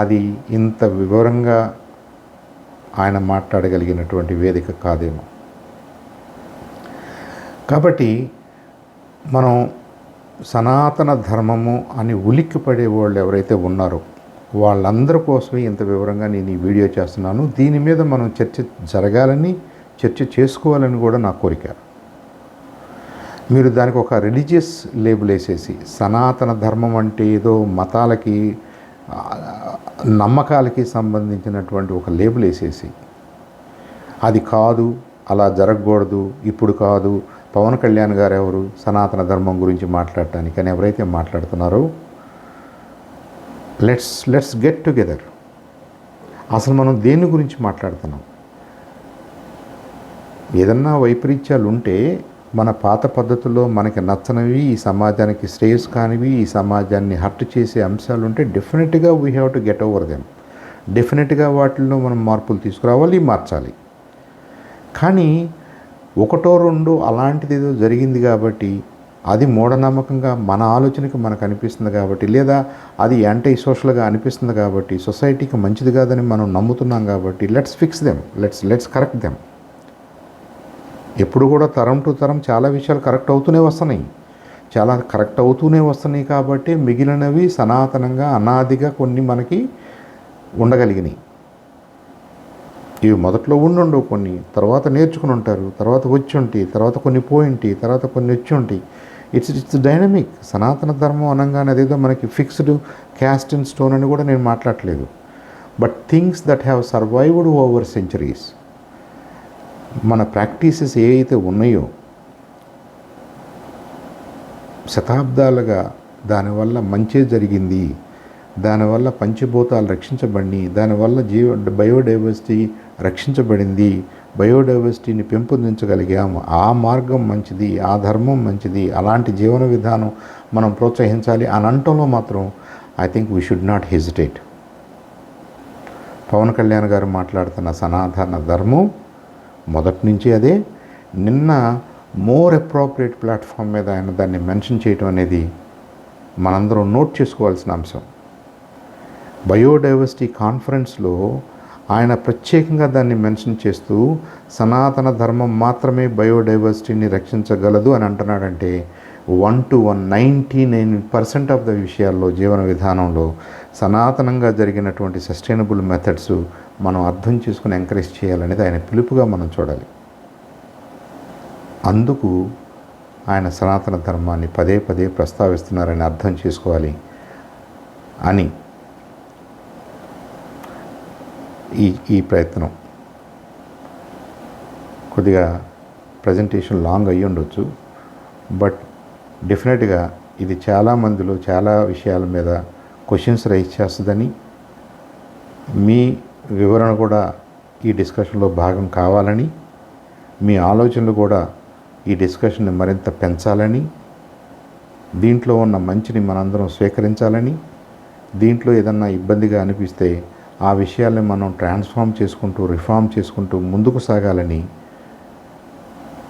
అది ఇంత వివరంగా ఆయన మాట్లాడగలిగినటువంటి వేదిక కాదేమో. కాబట్టి మనం సనాతన ధర్మము అని ఉలిక్కిపడే వాళ్ళు ఎవరైతే ఉన్నారో వాళ్ళందరి కోసమే ఇంత వివరంగా నేను ఈ వీడియో చేస్తున్నాను. దీని మీద మనం చర్చ జరగాలని, చర్చ చేసుకోవాలని కూడా నా కోరిక. మీరు దానికి ఒక రిలీజియస్ లేబుల్ వేసేసి సనాతన ధర్మం అంటే ఏదో మతాలకి నమ్మకాలకి సంబంధించినటువంటి ఒక లేబుల్ వేసేసి అది కాదు, అలా జరగకూడదు, ఇప్పుడు కాదు, పవన్ కళ్యాణ్ గారు ఎవరు సనాతన ధర్మం గురించి మాట్లాడటానికి అని ఎవరైతే మాట్లాడుతున్నారో లెట్స్ గెట్ టుగెదర్. అసలు మనం దేని గురించి మాట్లాడుతున్నాం? ఏదన్నా వైపరీత్యాలు ఉంటే మన పాత పద్ధతుల్లో మనకి నచ్చనివి, ఈ సమాజానికి శ్రేయస్ కానివి, ఈ సమాజాన్ని హర్ట్ చేసే అంశాలు ఉంటే డెఫినెట్గా we have to get over them. డెఫినెట్గా వాటిల్లో మనం మార్పులు తీసుకురావాలి, మార్చాలి. కానీ ఒకటో రెండో అలాంటిది ఏదో జరిగింది కాబట్టి అది మూఢనమ్మకంగా మన ఆలోచనకి మనకు అనిపిస్తుంది కాబట్టి, లేదా అది యాంటీ సోషల్గా అనిపిస్తుంది కాబట్టి, సొసైటీకి మంచిది కాదని మనం నమ్ముతున్నాం కాబట్టి let's fix them, let's correct them. ఎప్పుడు కూడా తరం టు తరం చాలా విషయాలు కరెక్ట్ అవుతూనే వస్తున్నాయి కాబట్టి మిగిలినవి సనాతనంగా అనాదిగా కొన్ని మనకి ఉండగలిగినాయి. ఇవి మొదట్లో ఉండవు, కొన్ని తర్వాత నేర్చుకుని ఉంటారు, తర్వాత వచ్చి ఉంటాయి, తర్వాత కొన్ని పోయింటి, తర్వాత కొన్ని వచ్చి ఉంటాయి. It's dynamic. సనాతన ధర్మం అనగానే అదేదో మనకి ఫిక్స్డ్ క్యాస్ట్ ఇన్ స్టోన్ అని కూడా నేను మాట్లాడలేదు. But things that have survived over centuries, మన ప్రాక్టీసెస్ ఏ అయితే ఉన్నాయో శతాబ్దాలుగా దానివల్ల మంచి జరిగింది, దానివల్ల పంచభూతాలు రక్షించబడి, దానివల్ల బయోడైవర్సిటీ రక్షించబడింది, బయోడైవర్సిటీని పెంపొందించగలిగాము, ఆ మార్గం మంచిది, ఆ ధర్మం మంచిది, అలాంటి జీవన విధానం మనం ప్రోత్సహించాలి అని అనటంలో మాత్రం I think we should not hesitate. Pawan Kalyan garu మాట్లాడుతున్న సనాతన ధర్మం మొదటి నుంచి అదే. నిన్న మోర్ అప్రోప్రియేట్ ప్లాట్ఫామ్ మీద ఆయన దాన్ని మెన్షన్ చేయటం అనేది మనందరం నోట్ చేసుకోవాల్సిన అంశం. బయోడైవర్సిటీ కాన్ఫరెన్స్లో ఆయన ప్రత్యేకంగా దాన్ని మెన్షన్ చేస్తూ సనాతన ధర్మం మాత్రమే బయోడైవర్సిటీని రక్షించగలదు అని అంటున్నాడంటే 99% ఆఫ్ ద విషయాల్లో జీవన విధానంలో సనాతనంగా జరిగినటువంటి సస్టైనబుల్ మెథడ్స్ మనం అర్థం చేసుకుని ఎంకరేజ్ చేయాలనేది ఆయన పిలుపుగా మనం చూడాలి. అందుకు ఆయన సనాతన ధర్మాన్ని పదే పదే ప్రస్తావిస్తున్నారని అర్థం చేసుకోవాలి అని ఈ ప్రయత్నం. కొద్దిగా ప్రజెంటేషన్ లాంగ్ అయ్యి ఉండొచ్చు, బట్ డెఫినెట్గా ఇది చాలామందిలో చాలా విషయాల మీద క్వశ్చన్స్ రైజ్ చేస్తుందని, మీ వివరణ కూడా ఈ డిస్కషన్లో భాగం కావాలని, మీ ఆలోచనలు కూడా ఈ డిస్కషన్ని మరింత పెంచాలని, దీంట్లో ఉన్న మంచిని మనందరం స్వీకరించాలని, దీంట్లో ఏదన్నా ఇబ్బందిగా అనిపిస్తే ఆ విషయాల్ని మనం ట్రాన్స్ఫార్మ్ చేసుకుంటూ రిఫార్మ్ చేసుకుంటూ ముందుకు సాగాలని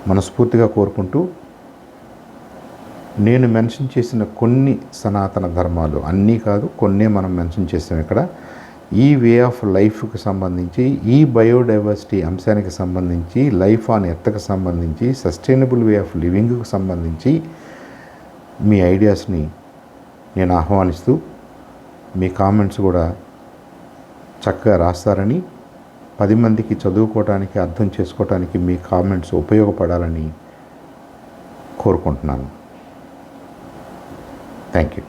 మనస్ఫూర్తిగా కోరుకుంటూ, నేను మెన్షన్ చేసిన కొన్ని సనాతన ధర్మాలు అన్నీ కాదు, కొన్నే మనం మెన్షన్ చేసాం ఇక్కడ. ఈ వే ఆఫ్ లైఫ్కి సంబంధించి, ఈ బయోడైవర్సిటీ అంశానికి సంబంధించి, లైఫ్ ఆన్ ఎర్త్కి సంబంధించి, సస్టైనబుల్ వే ఆఫ్ లివింగ్కి సంబంధించి మీ ఐడియాస్ని నేను ఆహ్వానిస్తూ, మీ కామెంట్స్ కూడా చక్కగా రాస్తారని, 10 మందికి చదువుకోవడానికి, అర్థం చేసుకోవడానికి మీ కామెంట్స్ ఉపయోగపడాలని కోరుకుంటున్నాను. Thank you.